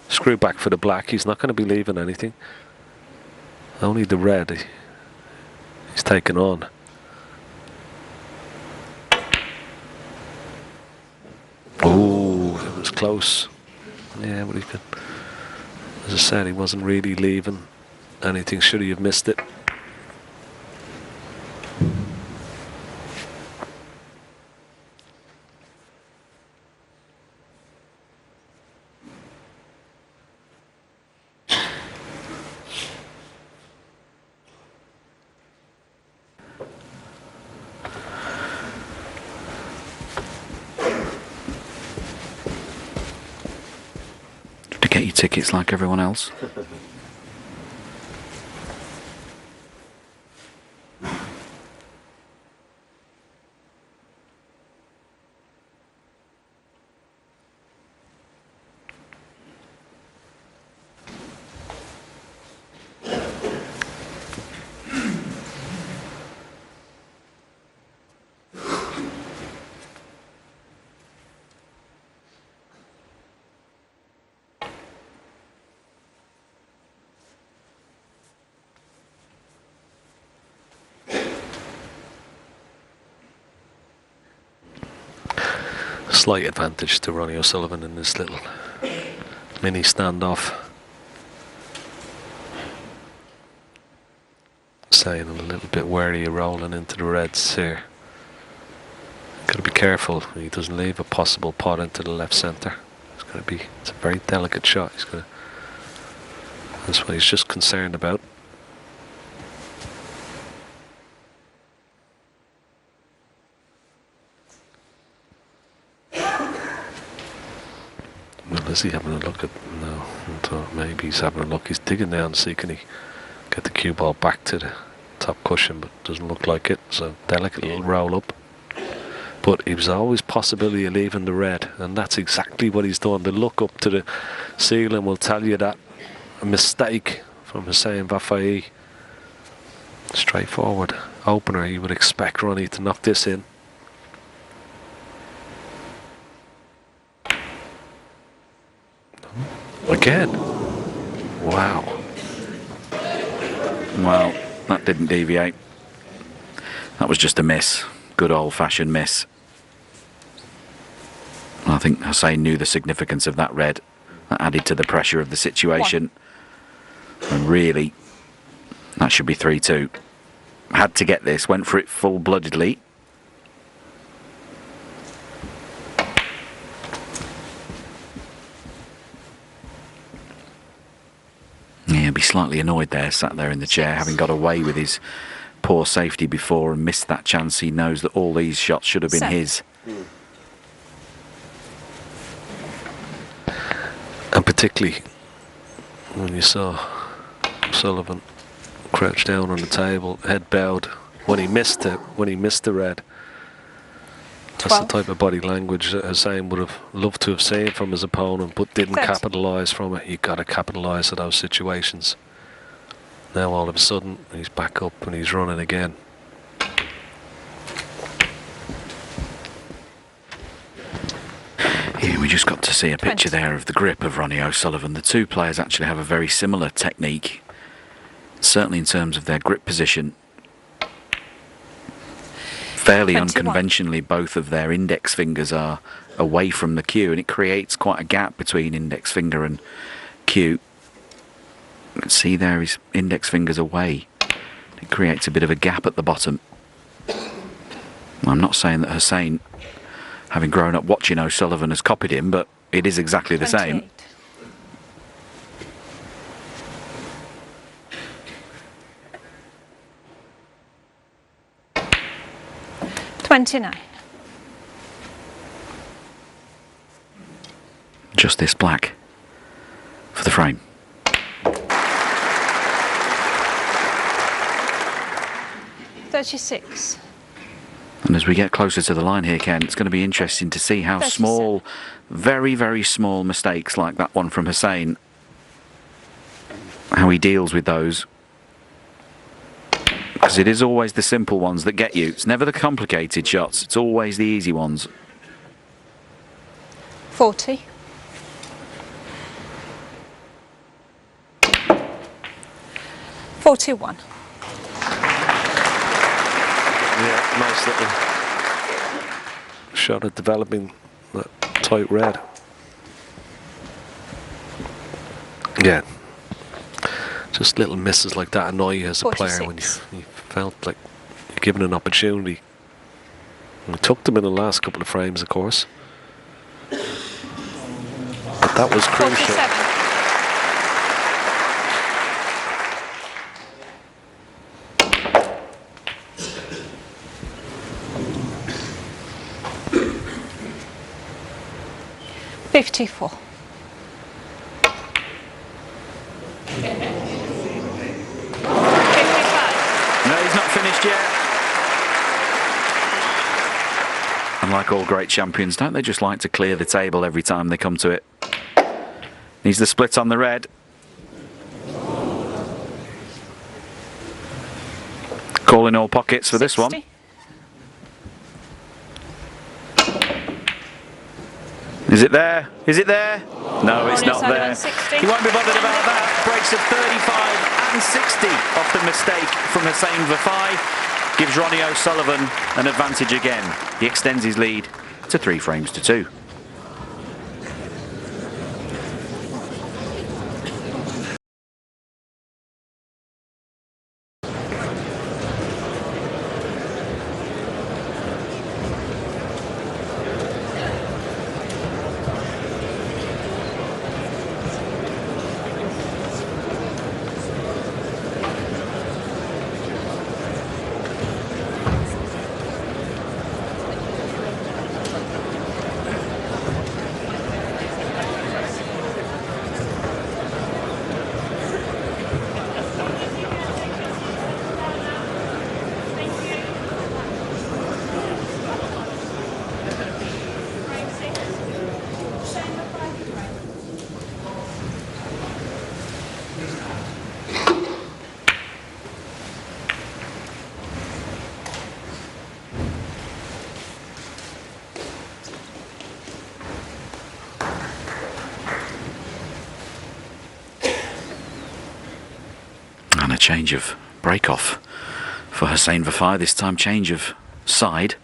Screw back for the black, he's not going to be leaving anything. Only the red he's taken on. Oh, it was close. Yeah, but he could. As I said, he wasn't really leaving anything. Should he have missed it? Get your tickets like everyone else. Slight advantage to Ronnie O'Sullivan in this little mini standoff. Saying I'm a little bit wary of rolling into the reds here. Got to be careful he doesn't leave a possible pot into the left centre. It's a very delicate shot. That's what he's just concerned about. Is he having a look at? No, I thought maybe he's having a look. He's digging down to see can he get the cue ball back to the top cushion, but doesn't look like it. So delicate little roll up. But he was always possibility of leaving the red, and that's exactly what he's done. The look up to the ceiling will tell you that. A mistake from Hossein Vafaei. Straightforward opener. You would expect Ronnie to knock this in. Again. Wow. Well, that didn't deviate. That was just a miss. Good old-fashioned miss. I think Hossein knew the significance of that red. That added to the pressure of the situation. And really, that should be 3-2. Had to get this, went for it full-bloodedly. Yeah, he'll be slightly annoyed there, sat there in the chair, having got away with his poor safety before and missed that chance. He knows that all these shots should have been his. And particularly when you saw Sullivan crouched down on the table, head bowed, when he missed the red. That's the type of body language that Hossein would have loved to have seen from his opponent, but didn't capitalise from it. You've got to capitalise at those situations. Now all of a sudden he's back up and he's running again. Yeah, we just got to see a picture there of the grip of Ronnie O'Sullivan. The two players actually have a very similar technique, certainly in terms of their grip position. Fairly 21. Unconventionally, both of their index fingers are away from the cue, and it creates quite a gap between index finger and cue. You can see there his index finger's away. It creates a bit of a gap at the bottom. I'm not saying that Hossein, having grown up watching O'Sullivan, has copied him, but it is exactly the same. 29. Just this black for the frame. $36. And as we get closer to the line here, Ken, it's going to be interesting to see how 37. small, very, very small mistakes like that one from Hossein, how he deals with those. Because it is always the simple ones that get you. It's never the complicated shots. It's always the easy ones. 40. $41. Yeah, nice little shot at developing that tight red. Yeah. Just little misses like that annoy you as a 46. player when you felt like you're given an opportunity. And we took them in the last couple of frames, of course. But that was crucial. 47. $54. No, he's not finished yet. And like all great champions, don't they just like to clear the table every time they come to it? Needs the split on the red. Calling all pockets for this one. 60. Is it there? Is it there? No, it's not Ronnie's there. on 60. He won't be bothered about that. Breaks at 35 and 60 off the mistake from Hossein Vafaei. Gives Ronnie O'Sullivan an advantage again. He extends his lead to 3 frames to 2. change of break-off for Hossein Vafaei. This time change of side.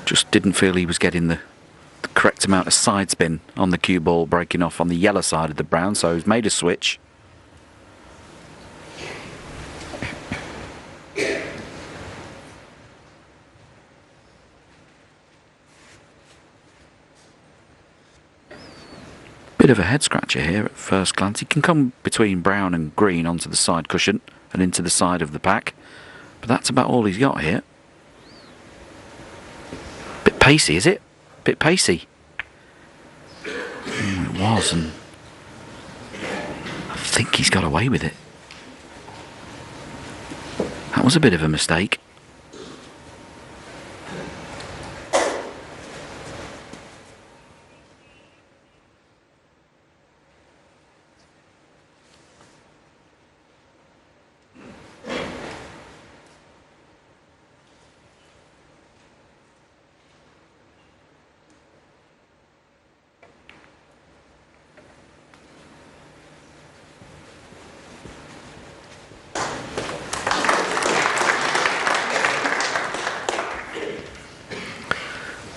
Just didn't feel he was getting the correct amount of side spin on the cue ball, breaking off on the yellow side of the brown, so he's made a switch. Bit of a head scratcher here at first glance. He can come between brown and green onto the side cushion and into the side of the pack, but that's about all he's got here. Bit pacey, is it? Bit pacey. It was, and I think he's got away with it. That was a bit of a mistake.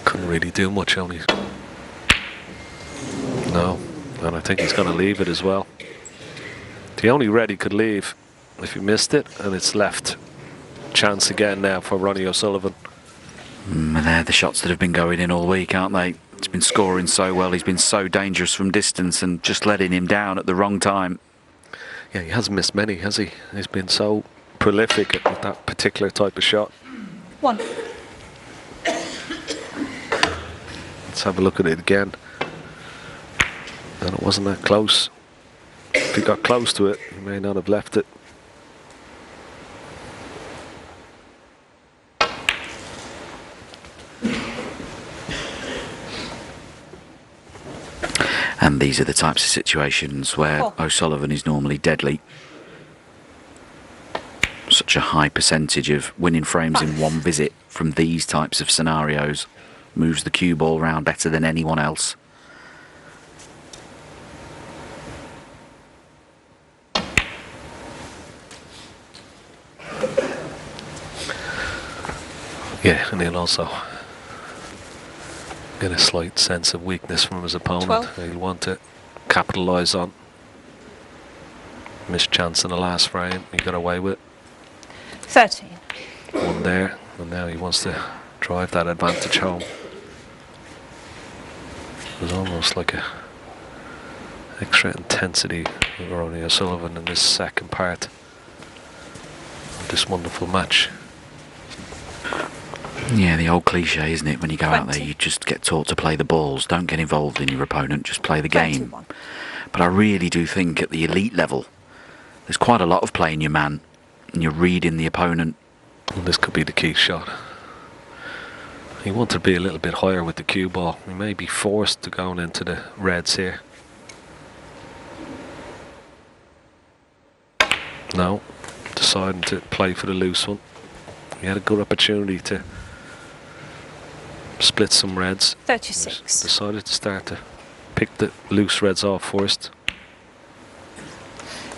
Couldn't really do much, only. No, and I think he's going to leave it as well. The only red he could leave if he missed it, and it's left. Chance again now for Ronnie O'Sullivan. And they're the shots that have been going in all week, aren't they? He's been scoring so well, he's been so dangerous from distance, and just letting him down at the wrong time. Yeah, he hasn't missed many, has he? He's been so prolific at that particular type of shot. 1. Let's have a look at it again. And it wasn't that close. If he got close to it, he may not have left it. And these are the types of situations where O'Sullivan is normally deadly. Such a high percentage of winning frames in one visit from these types of scenarios. Moves the cue ball round better than anyone else. Yeah, and he'll also get a slight sense of weakness from his opponent. 12. He'll want to capitalise on. Missed chance in the last frame, he got away with it. 13. One there, and now he wants to drive that advantage home. There's almost like a extra intensity with Ronnie O'Sullivan in this second part of this wonderful match. Yeah, the old cliche, isn't it? When you go out 20. there, you just get taught to play the balls. Don't get involved in your opponent, just play the game. 21. But I really do think at the elite level, there's quite a lot of playing your man, and you're reading the opponent. Well, this could be the key shot. He wanted to be a little bit higher with the cue ball. He may be forced to go into the reds here. No, deciding to play for the loose one. He had a good opportunity to split some reds. 36. Decided to start to pick the loose reds off first.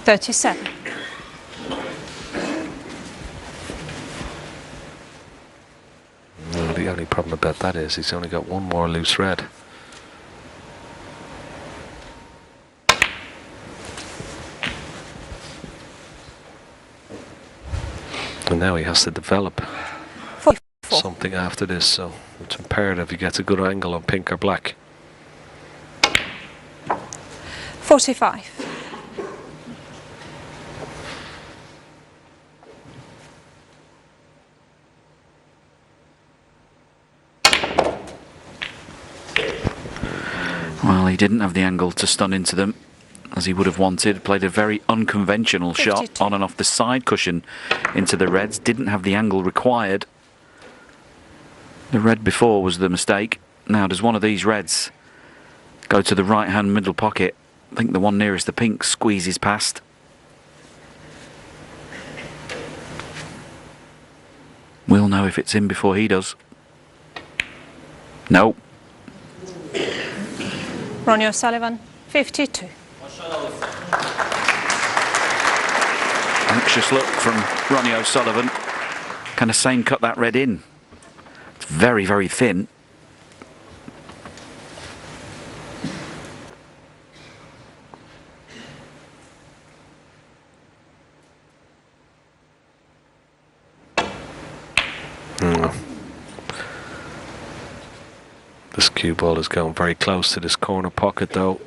37. Well, the only problem about that is he's only got one more loose red. And now he has to develop 44. something after this, so it's imperative he gets a good angle on pink or black. 45. Well, he didn't have the angle to stun into them as he would have wanted. Played a very unconventional 52. shot on and off the side cushion into the reds. Didn't have the angle required. The red before was the mistake. Now does one of these reds go to the right hand middle pocket? I think the one nearest the pink squeezes past. We'll know if it's in before he does. No. Ronnie O'Sullivan, 52. anxious look from Ronnie O'Sullivan. Can Hossein cut that red in? It's very, very thin. This cue ball is going very close to this corner pocket though.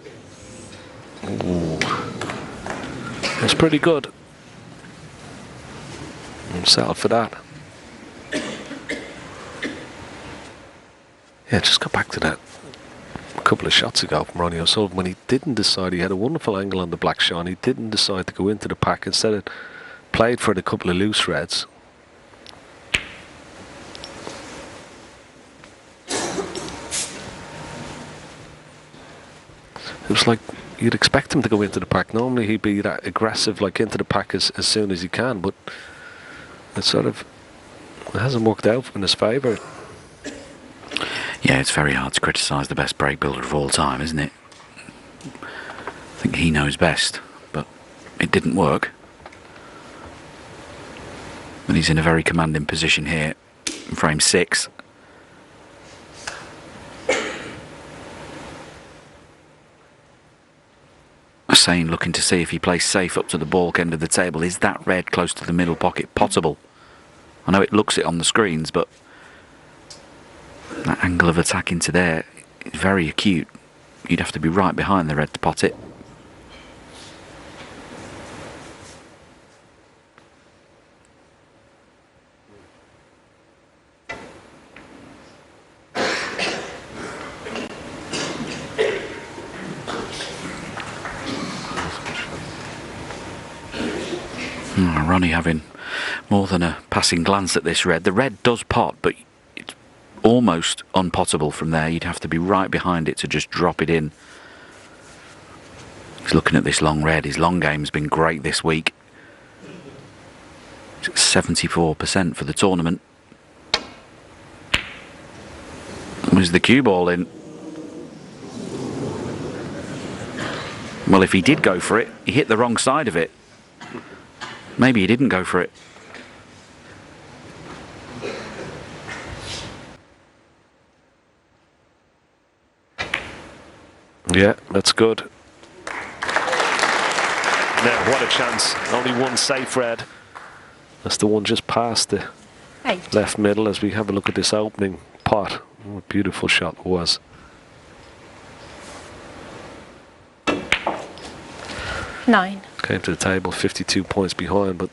Ooh. It's pretty good. I'm settled for that. Yeah, just got back to that a couple of shots ago from Ronnie O'Sullivan when he didn't decide. He had a wonderful angle on the black shot. He didn't decide to go into the pack. Instead of played for the couple of loose reds. It was like you'd expect him to go into the pack. Normally he'd be that aggressive, like into the pack as soon as he can, but it hasn't worked out in his favour. Yeah, it's very hard to criticise the best break builder of all time, isn't it? I think he knows best, but it didn't work. But he's in a very commanding position here in frame 6. Hossein looking to see if he plays safe up to the balk end of the table. Is that red close to the middle pocket potable? I know it looks it on the screens, but that angle of attack into there is very acute. You'd have to be right behind the red to pot it. Ronnie having more than a passing glance at this red. The red does pot, but it's almost unpottable from there. You'd have to be right behind it to just drop it in. He's looking at this long red. His long game's been great this week. 74% for the tournament. Was the cue ball in? Well, if he did go for it, he hit the wrong side of it. Maybe he didn't go for it. Yeah, that's good. Now, what a chance. Only one safe red. That's the one just past the 8. left middle as we have a look at this opening pot. What a beautiful shot it was. Nine. Came to the table 52 points behind, but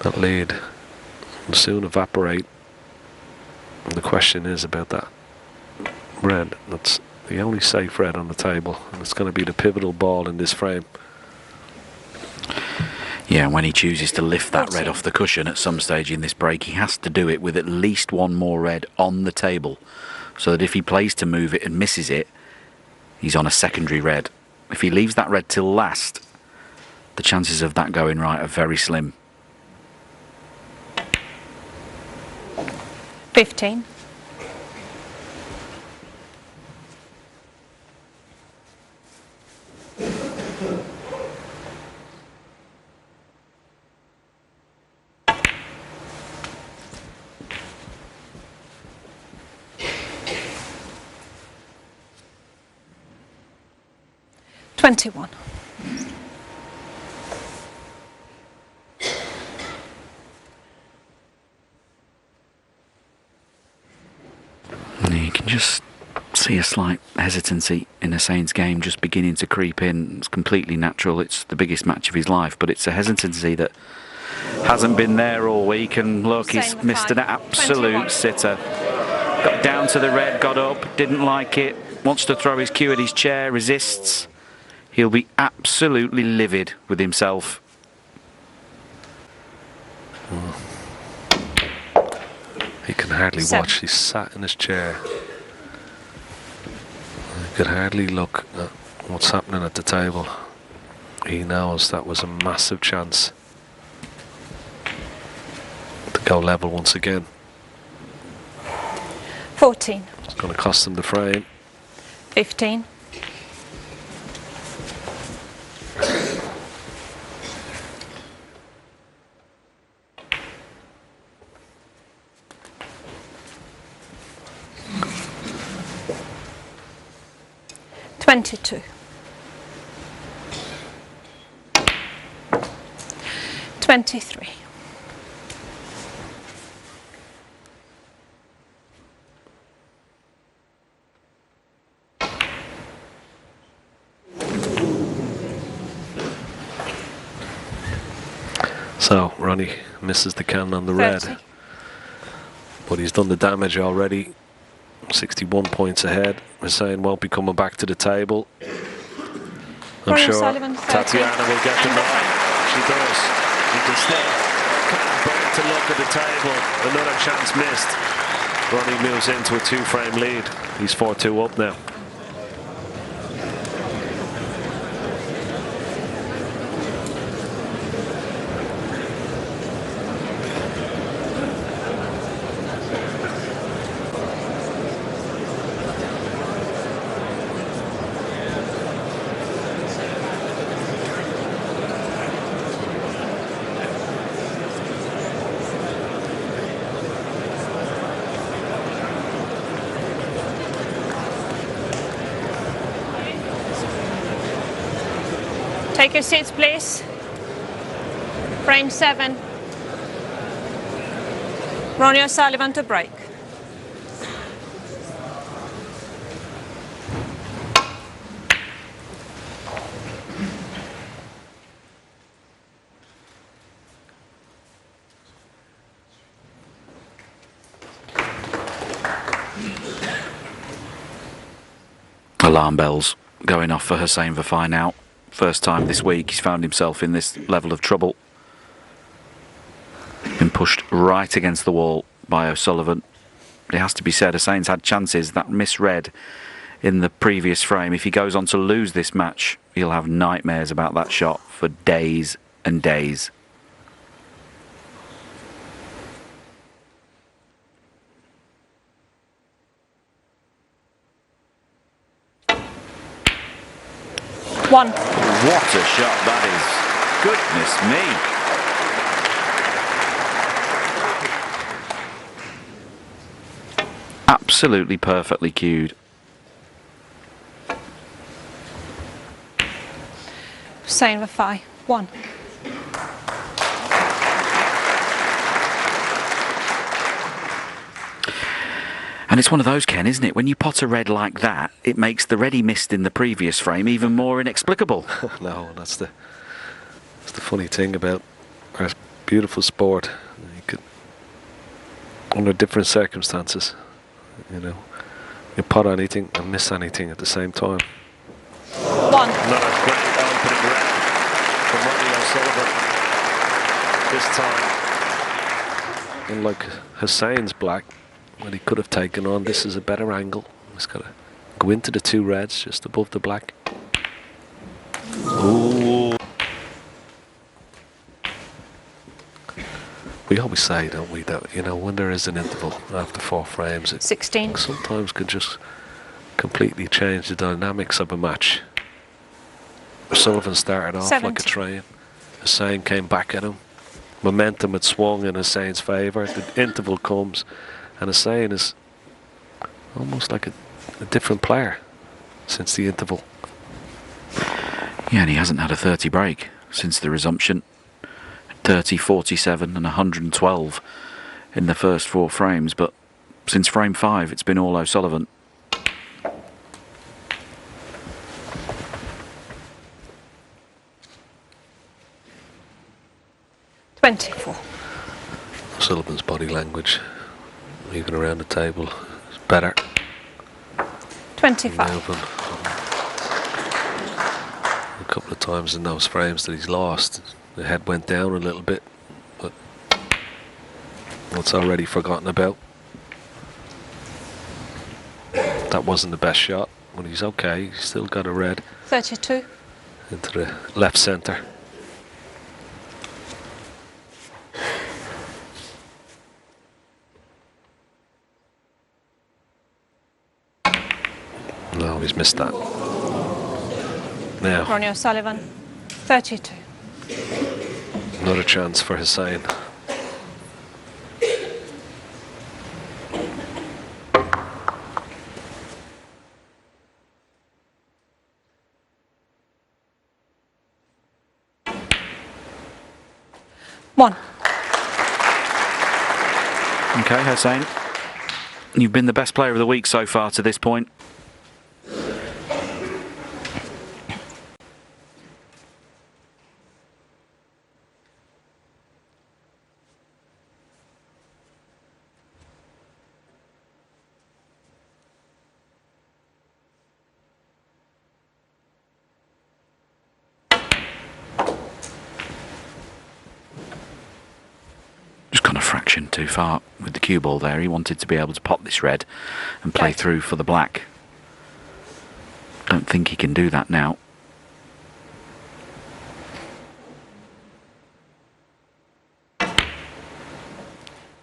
that lead will soon evaporate. And the question is about that red. That's the only safe red on the table, and it's going to be the pivotal ball in this frame. Yeah, when he chooses to lift that red off the cushion at some stage in this break, he has to do it with at least one more red on the table, so that if he plays to move it and misses it, he's on a secondary red. If he leaves that red till last, the chances of that going right are very slim. 15. Twenty-one. You can just see a slight hesitancy in Hossein's game just beginning to creep in. It's completely natural. It's the biggest match of his life, but it's a hesitancy that hasn't been there all week. And look, he's missed an absolute sitter. Got down to the red, got up, didn't like it, wants to throw his cue at his chair, resists. He'll be absolutely livid with himself. He can hardly watch. He's sat in his chair. He could hardly look at what's happening at the table. He knows that was a massive chance to go level once again. 14. It's going to cost him the frame. 15. 22. 23. So Ronnie misses the cannon on the 30. red, but he's done the damage already. 61 points ahead. Hossein won't be coming back to the table. I'm Ronnie sure O'Sullivan, 30. Tatiana will get the And nod. She does. You can still can't bear to look at the table. Another chance missed. Ronnie moves into a 2-frame lead. He's 4-2 up now. Take your seats, please. Frame 7. Ronnie O'Sullivan to break. Alarm bells going off for Hossein Vafaei now. First time this week he's found himself in this level of trouble. Been pushed right against the wall by O'Sullivan. It has to be said, Hossein's had chances. That misread in the previous frame. If he goes on to lose this match, he'll have nightmares about that shot for days and days. One. What a shot that is. Goodness me. Absolutely perfectly cued. Hossein Vafaei, 1. And it's one of those, Ken, isn't it? When you pot a red like that, it makes the red he missed in the previous frame even more inexplicable. No, that's the funny thing about our beautiful sport. You could, under different circumstances, you know, you pot anything and miss anything at the same time. 1. Another great opening red from Ronnie O'Sullivan. This time, unlike Hossein's black, that he could have taken on, this is a better angle. He's got to go into the 2 reds just above the black. Ooh. We always say, don't we, that, you know, when there is an interval after 4 frames, it 16. sometimes can just completely change the dynamics of a match. O'Sullivan started off 70. like a train. Hossein came back at him. Momentum had swung in Hossein's favour. The interval comes, and Hossein is almost like a different player since the interval. Yeah, and he hasn't had a 30 break since the resumption. 30, 47 and 112 in the first 4 frames, but since frame 5 it's been all O'Sullivan. O'Sullivan's body language, moving around the table, is better. 25. Moving. A couple of times in those frames that he's lost, the head went down a little bit, but it's already forgotten about. That wasn't the best shot, but he's okay. He's still got a red 32. into the left centre. No, he's missed that. Now, Ronnie O'Sullivan, 32. another chance for Hossein. 1. Okay, Hossein, you've been the best player of the week so far to this point. Just gone a fraction too far with the cue ball there. He wanted to be able to pop this red and play through for the black. Don't think he can do that now.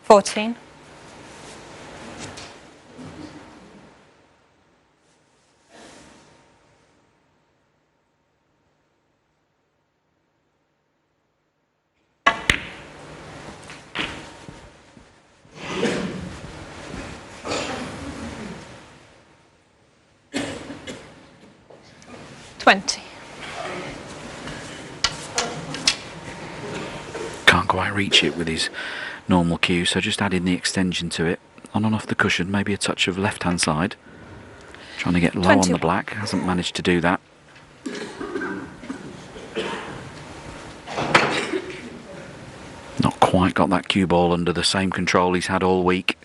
$14. $20. Can't quite reach it with his normal cue, so just adding the extension to it. On and off the cushion, maybe a touch of left hand side. Trying to get low on the black, hasn't managed to do that. Not quite got that cue ball under the same control he's had all week.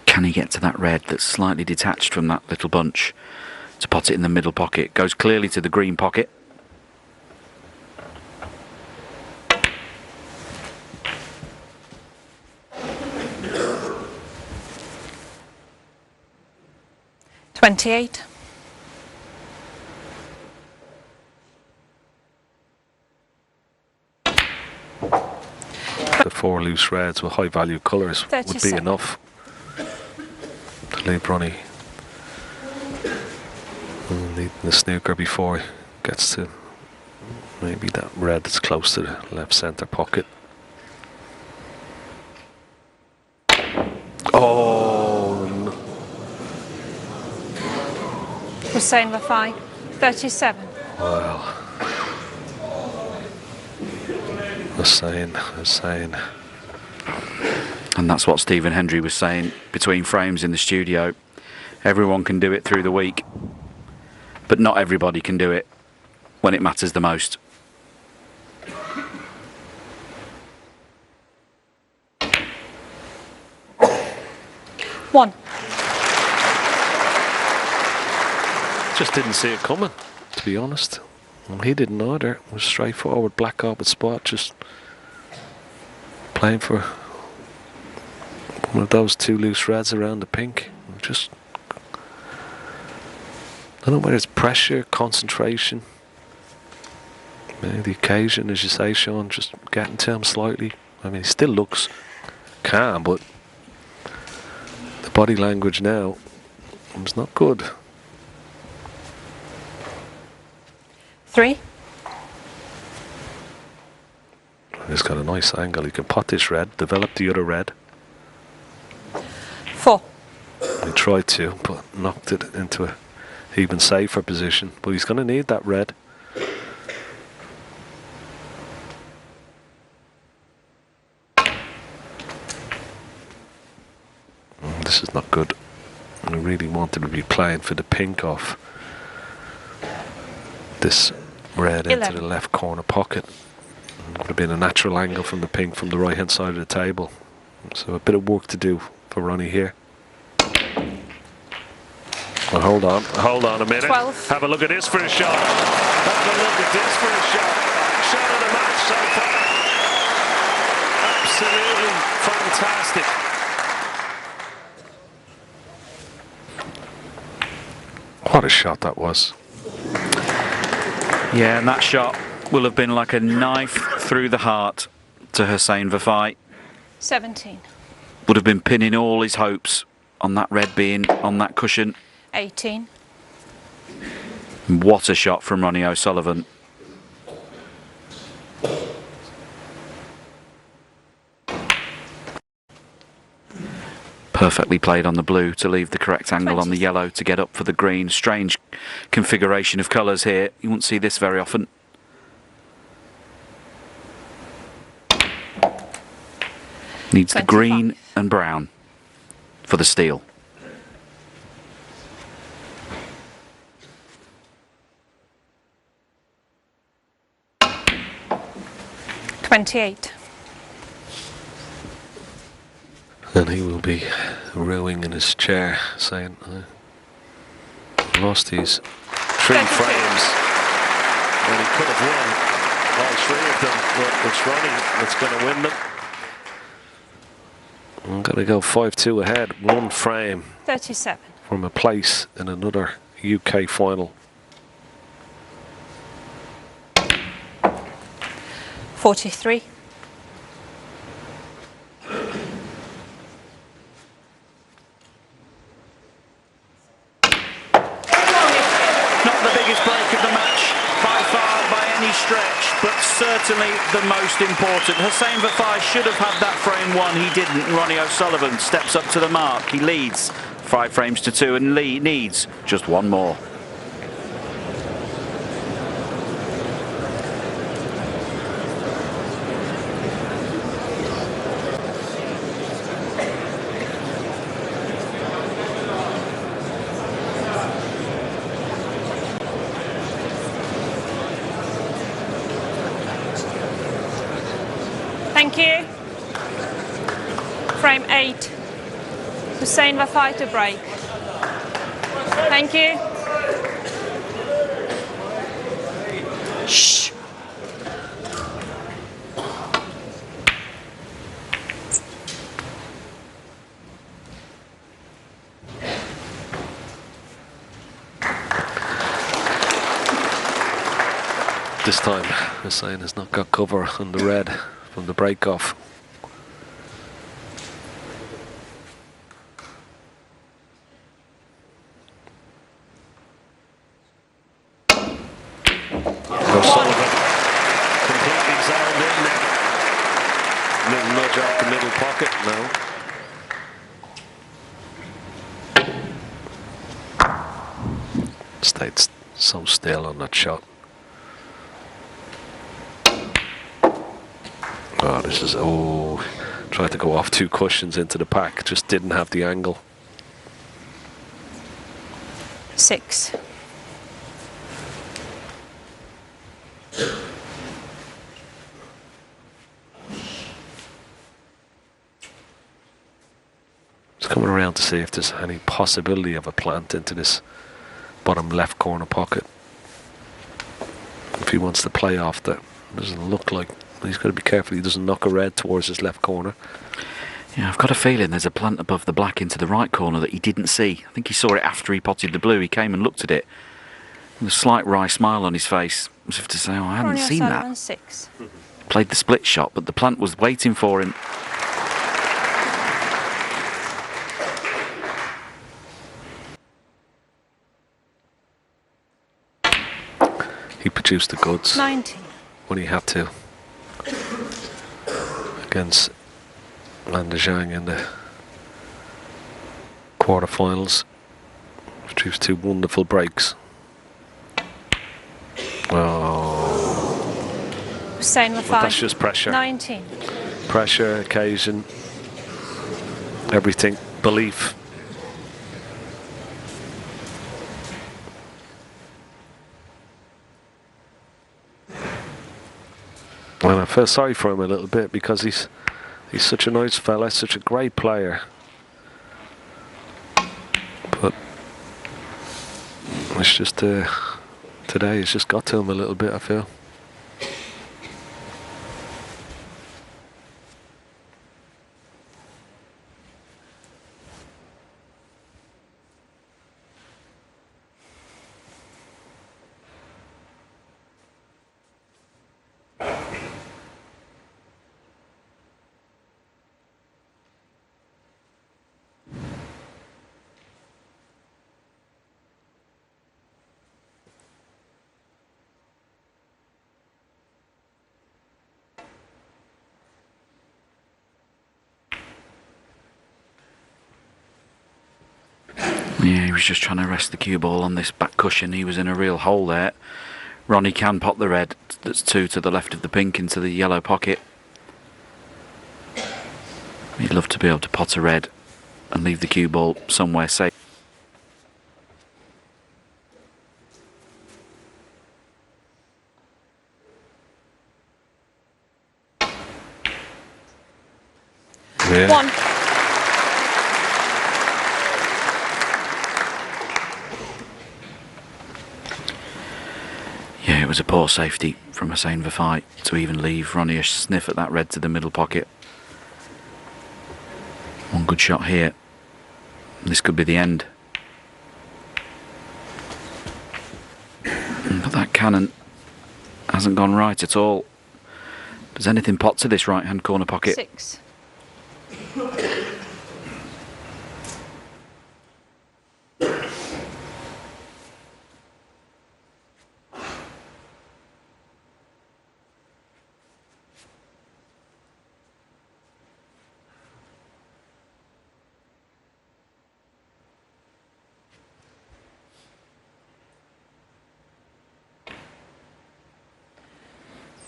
Can he get to that red that's slightly detached from that little bunch to pot it in the middle pocket? Goes clearly to the green pocket. $28. The 4 loose reds with high value colours would be 37. enough to leave Ronnie needing the snooker before he gets to maybe that red that's close to the left centre pocket. Oh no. Hossein Vafaei, 37. Well, Hossein. And that's what Stephen Hendry was saying between frames in the studio. Everyone can do it through the week, but not everybody can do it when it matters the most. $1. Just didn't see it coming, to be honest. Well, he didn't either. It was straightforward black orbit spot, just playing for one of those 2 loose reds around the pink. Just, I don't know whether it's pressure, concentration, maybe the occasion, as you say, Sean, just getting to him slightly. I mean, he still looks calm, but the body language now is not good. 3. He's got a nice angle. He can pot this red, develop the other red. 4. He tried to, but knocked it into a even safer position. But he's going to need that red. This is not good. I really wanted to be playing for the pink off this red 11. into the left corner pocket. It would have been a natural angle from the pink from the right hand side of the table. So a bit of work to do for Ronnie here. Well, hold on a minute. 12. Have a look at this for a shot. Have a look at this for a shot. Shot of the match so far. Absolutely fantastic. What a shot that was. Yeah, and that shot will have been like a knife through the heart to Hossein Vafaei. 17. Would have been pinning all his hopes on that red being on that cushion. 18. What a shot from Ronnie O'Sullivan. Perfectly played on the blue to leave the correct angle on the yellow to get up for the green. Strange configuration of colours here. You won't see this very often. Needs the 25. green and brown for the steal. $28. And he will be rowing in his chair, saying, I lost these 3 frames, and he could have won all 3 of them, but it's Ronnie that's going to win them. I'm going to go 5-2 ahead, 1 frame 37. from a place in another UK final. 43. Not the biggest break of the match by far by any stretch, but certainly the most important. Hossein Vafaei should have had that frame 1, he didn't. Ronnie O'Sullivan steps up to the mark, he leads 5 frames to 2 and needs just 1 more. Thank you. Frame 8. Hossein Vafaei to break. Thank you. Shh. This time, Hossein has not got cover on the red from the break-off. O'Sullivan completely zoned in now. Little nudge out the middle pocket now. Stayed so still on that shot. Oh, this is, tried to go off 2 cushions into the pack, just didn't have the angle. 6. Just coming around to see if there's any possibility of a plant into this bottom left corner pocket. If he wants to play off that, doesn't look like. He's got to be careful he doesn't knock a red towards his left corner. Yeah, I've got a feeling there's a plant above the black into the right corner that he didn't see. I think he saw it after he potted the blue. He came and looked at it with a slight wry smile on his face, as if to say, oh, I hadn't Ronnie seen O'Sullivan, that. 6. Played the split shot, but the plant was waiting for him. He produced the goods 19. when he had to against Landa Zhang in the quarterfinals. Produced 2 wonderful breaks. Oh, Hossein but Vafaei. that's just pressure. 19. Pressure, occasion, everything, belief. And I feel sorry for him a little bit because he's such a nice fella, such a great player. But it's just today it's just got to him a little bit, I feel. Yeah, he was just trying to rest the cue ball on this back cushion. He was in a real hole there. Ronnie can pot the red. That's 2 to the left of the pink into the yellow pocket. He'd love to be able to pot a red and leave the cue ball somewhere safe. Yeah. 1. Yeah, it was a poor safety from Hossein Vafaei to even leave Ronnie a sniff at that red to the middle pocket. One good shot here. This could be the end. But that cannon hasn't gone right at all. Does anything pot to this right-hand corner pocket? 6.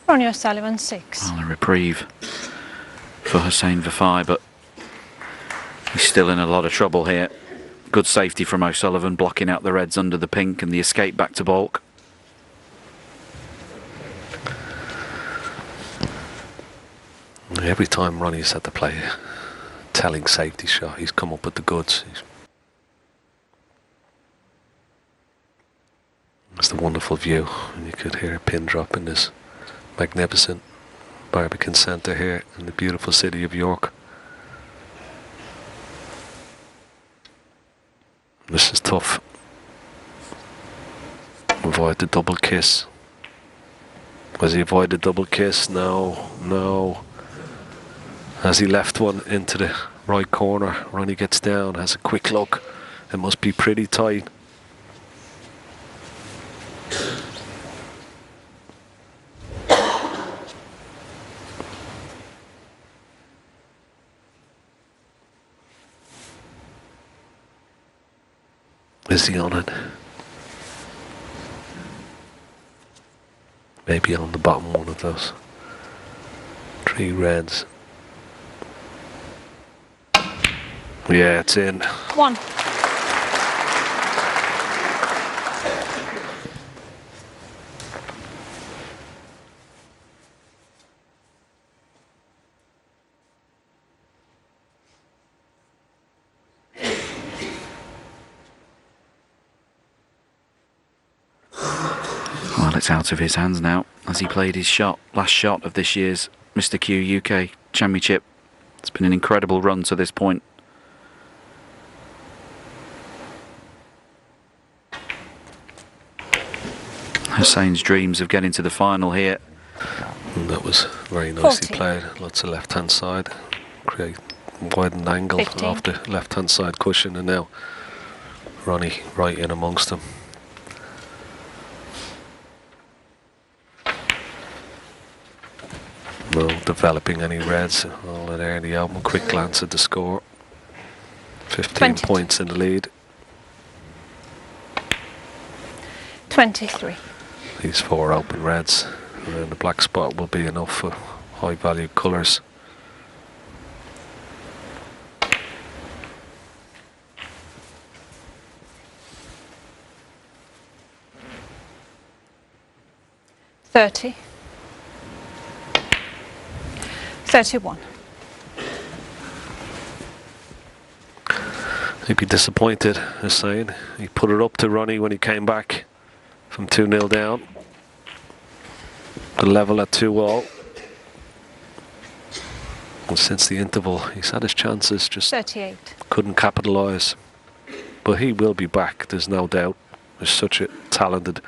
Ronnie O'Sullivan 6. Well, a reprieve for Hossein Vafaei, but he's still in a lot of trouble here. Good safety from O'Sullivan, blocking out the reds under the pink and the escape back to baulk. Every time Ronnie's had to play a telling safety shot, he's come up with the goods. It's the wonderful view, and you could hear a pin drop in this magnificent Barbican Centre here in the beautiful city of York. This is tough. Avoid the double kiss. Has he avoided the double kiss? No, no. Has he left one into the right corner? Ronnie gets down, has a quick look. It must be pretty tight. Is he on it? Maybe on the bottom one of those 3 reds. Yeah, it's in. 1. Well, it's out of his hands now as he played his shot, last shot of this year's Mr. Q UK Championship. It's been an incredible run to this point. Hossein's dreams of getting to the final here. And that was very nicely 40. played. Lots of left-hand side. Create widened angle 15. off the left-hand side cushion, and now Ronnie right in amongst them. No developing any reds. All in there in the album. Quick glance at the score. 15 20. points in the lead. 23. These 4 open reds, and the black spot will be enough for high value colours. $30. 31. He'd be disappointed, Hossein. He put it up to Ronnie when he came back from 2-0 down. The level at 2-all. And since the interval, he's had his chances, just 38. couldn't capitalise. But he will be back, there's no doubt. He's such a talented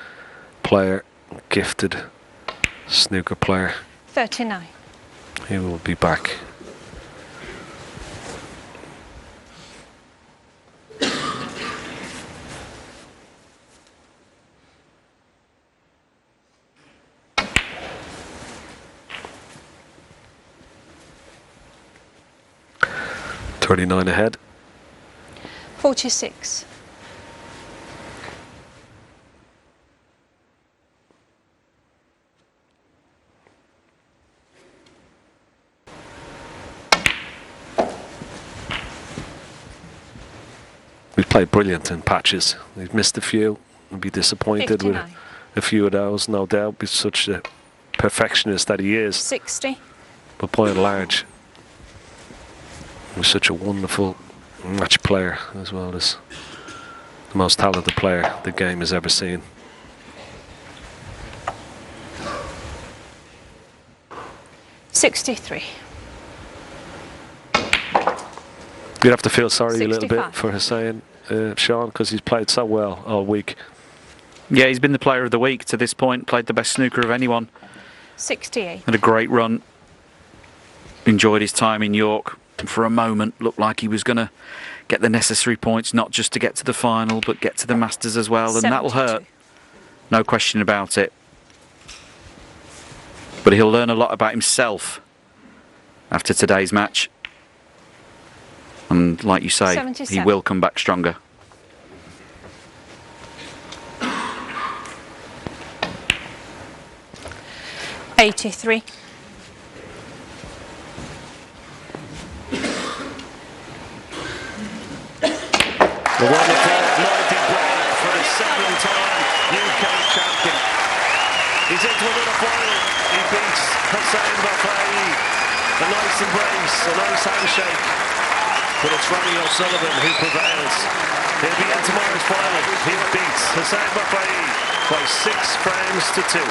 player, gifted snooker player. 39. He will be back. $39 ahead. 46. He's played brilliant in patches. He's missed a few. He'll be disappointed 59. with a few of those, no doubt. He's such a perfectionist that he is. 60. But by and large, he's such a wonderful match player, as well as the most talented player the game has ever seen. $63. You'd have to feel sorry a little 65. bit for Hossein, Sean, because he's played so well all week. Yeah, he's been the player of the week to this point, played the best snooker of anyone. 68. Had a great run. Enjoyed his time in York. And for a moment, looked like he was going to get the necessary points, not just to get to the final, but get to the Masters as well. And that'll hurt. No question about it. But he'll learn a lot about himself after today's match. And like you say, 77. he will come back stronger. $83. The wonderful mighty break for the 7-time UK champion. He's into another final. He beats Hossein Vafaei. A nice embrace, a nice handshake. But it's Ronnie O'Sullivan who prevails. He'll be in tomorrow's final. He beats Hossein Vafaei by 6 frames to 2.